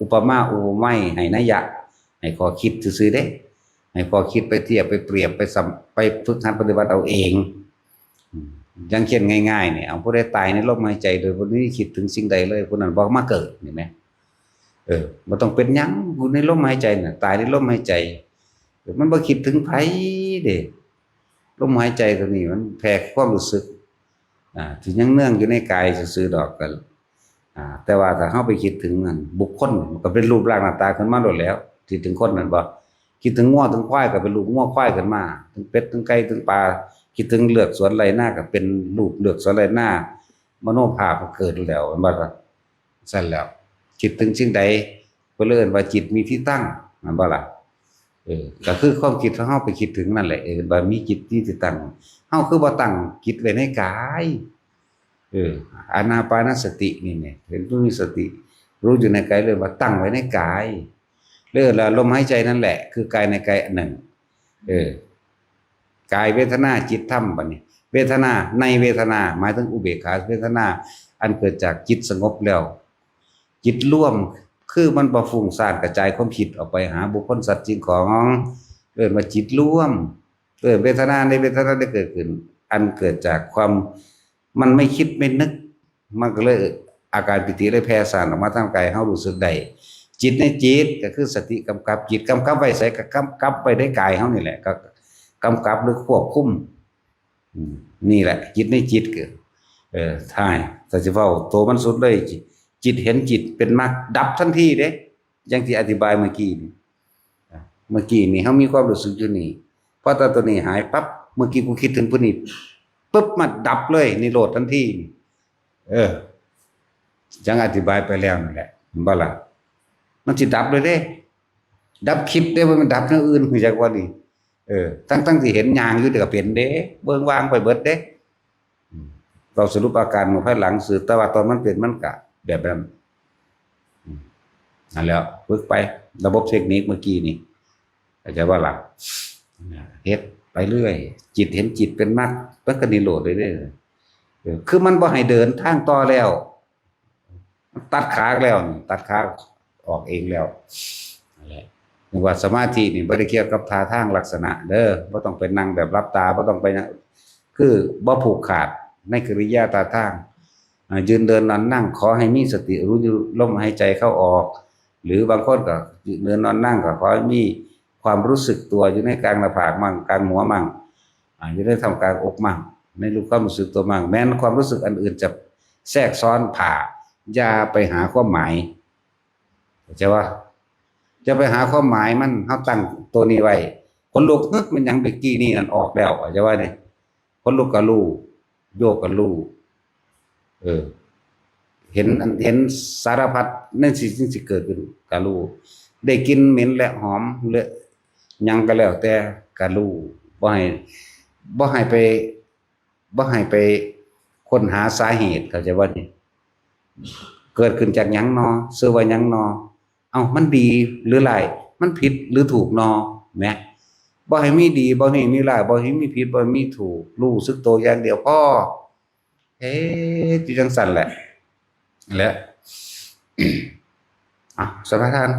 อุปมาอุปไมยให้นัยยะให้ข้อคิดซื่อๆเด้ให้ข้อคิดไปเทียบไปเปรียบไปฝึกหัดปฏิบัติเอาเองอย่างเช่นง่ายๆเนี่ยเอาผู้ใดตายในลมหายใจโดยบ่ได้คิดถึงสิ่งใดเลยผู้นั้นบ่มาเกิดเห็นไหมบ่ต้องเป็นหยังอยู่ในลมหายใจน่ะตายในลมหายใจมันบ่คิดถึงไผเด้ลมหายใจตัวนี้มันแผ่ความรู้สึกที่ยังเนื่องอยู่ในกายซื่อๆดอกกันแต่ว่าถ้าเฮาไปคิดถึงนั่นบุคคลมันก็เป็นรูปร่างหน้าตาขึ้นมาโดดแล้วคิดถึงคนนั่นบ่คิดถึงงัวถึงควายก็เป็นรูปงัวควายขึ้นมาถึงเป็ดถึงไก่ถึงปลาคิดถึงเลือกสวนไรหน้าก็เป็นรูปเลือกสวนไรหน้ามโนภาพก็เกิดแล้วมันบ่ล่ะซั่นแล้วคิดถึงสิ่งใดเพิ่นเอิ้นว่าจิตมีที่ตั้งมันบ่ล่ะก็คือความคิดของเฮาไปคิดถึงนั่นแหละว่ามีจิตมีที่ตั้งเฮาคือบ่ตั้งจิตไว้ในกายอานาปานสตินี่เนี่ยเห็นผู้มีสติรู้อยู่ในกายเลยว่าตั้งไว้ในกายเรื่องละลมหายใจนั่นแหละคือกายในกายอันหนึ่งกายเวทนาจิตธรรมบัดนี้เวทนาในเวทนาหมายถึงอุเบกขาเวทนาอันเกิดจากจิตสงบแล้วจิตร่วมคือมันบ่ฟุ้งซ่านกระจายความคิดออกไปหาบุคคลสัตว์จริงของเรียกว่าจิตร่วมเวทนาในเวทนาได้เกิดขึ้นอันเกิดจากความมันไม่คิดไม่นึกมันก็เลยอาการปิติเลยแผ่ซ่านออกมาทางกายเฮารู้สึกได้จิตในจิตก็คือสติกำกับจิตกำกับไว้ใส่ก็กำกับไปได้กายเฮานี่แหละก็กำกับหรือควบคุมนี่แหละจิตในจิตเกิดท้ายถ้าสิเว้าโตมันสุดเลยจิตเห็นจิตเป็นมรรคดับทันทีเด้อย่างที่อธิบายเมื่อกี้นี่เฮามีความรู้สึกอยู่นี่พอตอนตัวนี้หายปั๊บเมื่อกี้กูคิดถึงผู้นี้ปึ๊บมันดับเลยนิโรธทันทีจังอธิบายไปแล้วนั่นแหละบ่ล่ะมันสิดับเลยเด้ดับคิดได้ว่ามันดับเรื่องอื่นคือจักว่านี่ทั้งที่เห็นยางอยู่ก็เป็นเด้เบิ่งวางไปเบิดเด้เราสรุปอาการของภายหลังสืบแต่ว่าตอนมันเป็นมันก็แบบนั้นนั่นแล้วฝึกไประบบเทคนิคเมื่อกี้นี่เข้าใจว่าล่ะเฮ็ดไปเรื่อยจิตเห็นจิตเป็นมรรคมันก็นิโรธเรื่อยๆคือมันบ่ให้เดินทางต่อแล้วตัดขาแล้วตัดขาออกเองแล้วนั่นแหละว่าสมาธินี่บ่ได้เกี่ยวกับท่าทางลักษณะเด้อบ่ต้องไปนั่งแบบรับตาบ่ต้องไปคือบ่ผูกขาดในกิริยาท่าทางยืนเดินนอนนั่งขอให้มีสติรู้อยู่ลมหายใจเข้าออกหรือบางคนก็เดินนอนนั่งก็ขอให้มีความรู้สึกตัวอยู่ในกลางหน้าผากมั่งกลางหัวมั่งอยู่ในทำกลางอกมั่งในรู้ความรู้สึกตัวมั่งแม้นความรู้สึกอันอื่นจะแทรกซ้อนผ่าอย่าไปหาความหมายเข้าใจว่า จะไปหาความหมายมันเฮาตั้งตัวนี้ไว้คนลุกฮึมันหยังเมื่อกี้นี่อันออกแล้วจะว่านี่คนลุกก็รู้โยกก็รู้เออ เห็นสารพัดนั่นสิ่งเกิดขึ้นก็รู้ได้กลินเหม็นและหอมหรือหยังก็แล้วแต่ก็รู้บ่ให้บ่ให้ไปบ่ให้ไปค้นหาสาเหตุเข้าใจว่านี่เกิดขึ้นจากหยังนอชื่อว่าหยังนอเอ้ามันดีหรือร้ายมันผิดหรือถูกนอแหมบ่ให้มีดีบ่ให้มีร้ายบ่ให้มีผิดบ่ให้มีถูกรู้สึกตัวอย่างเดียวพอที่จังซั่นแหละและ อ่ะสมาทาน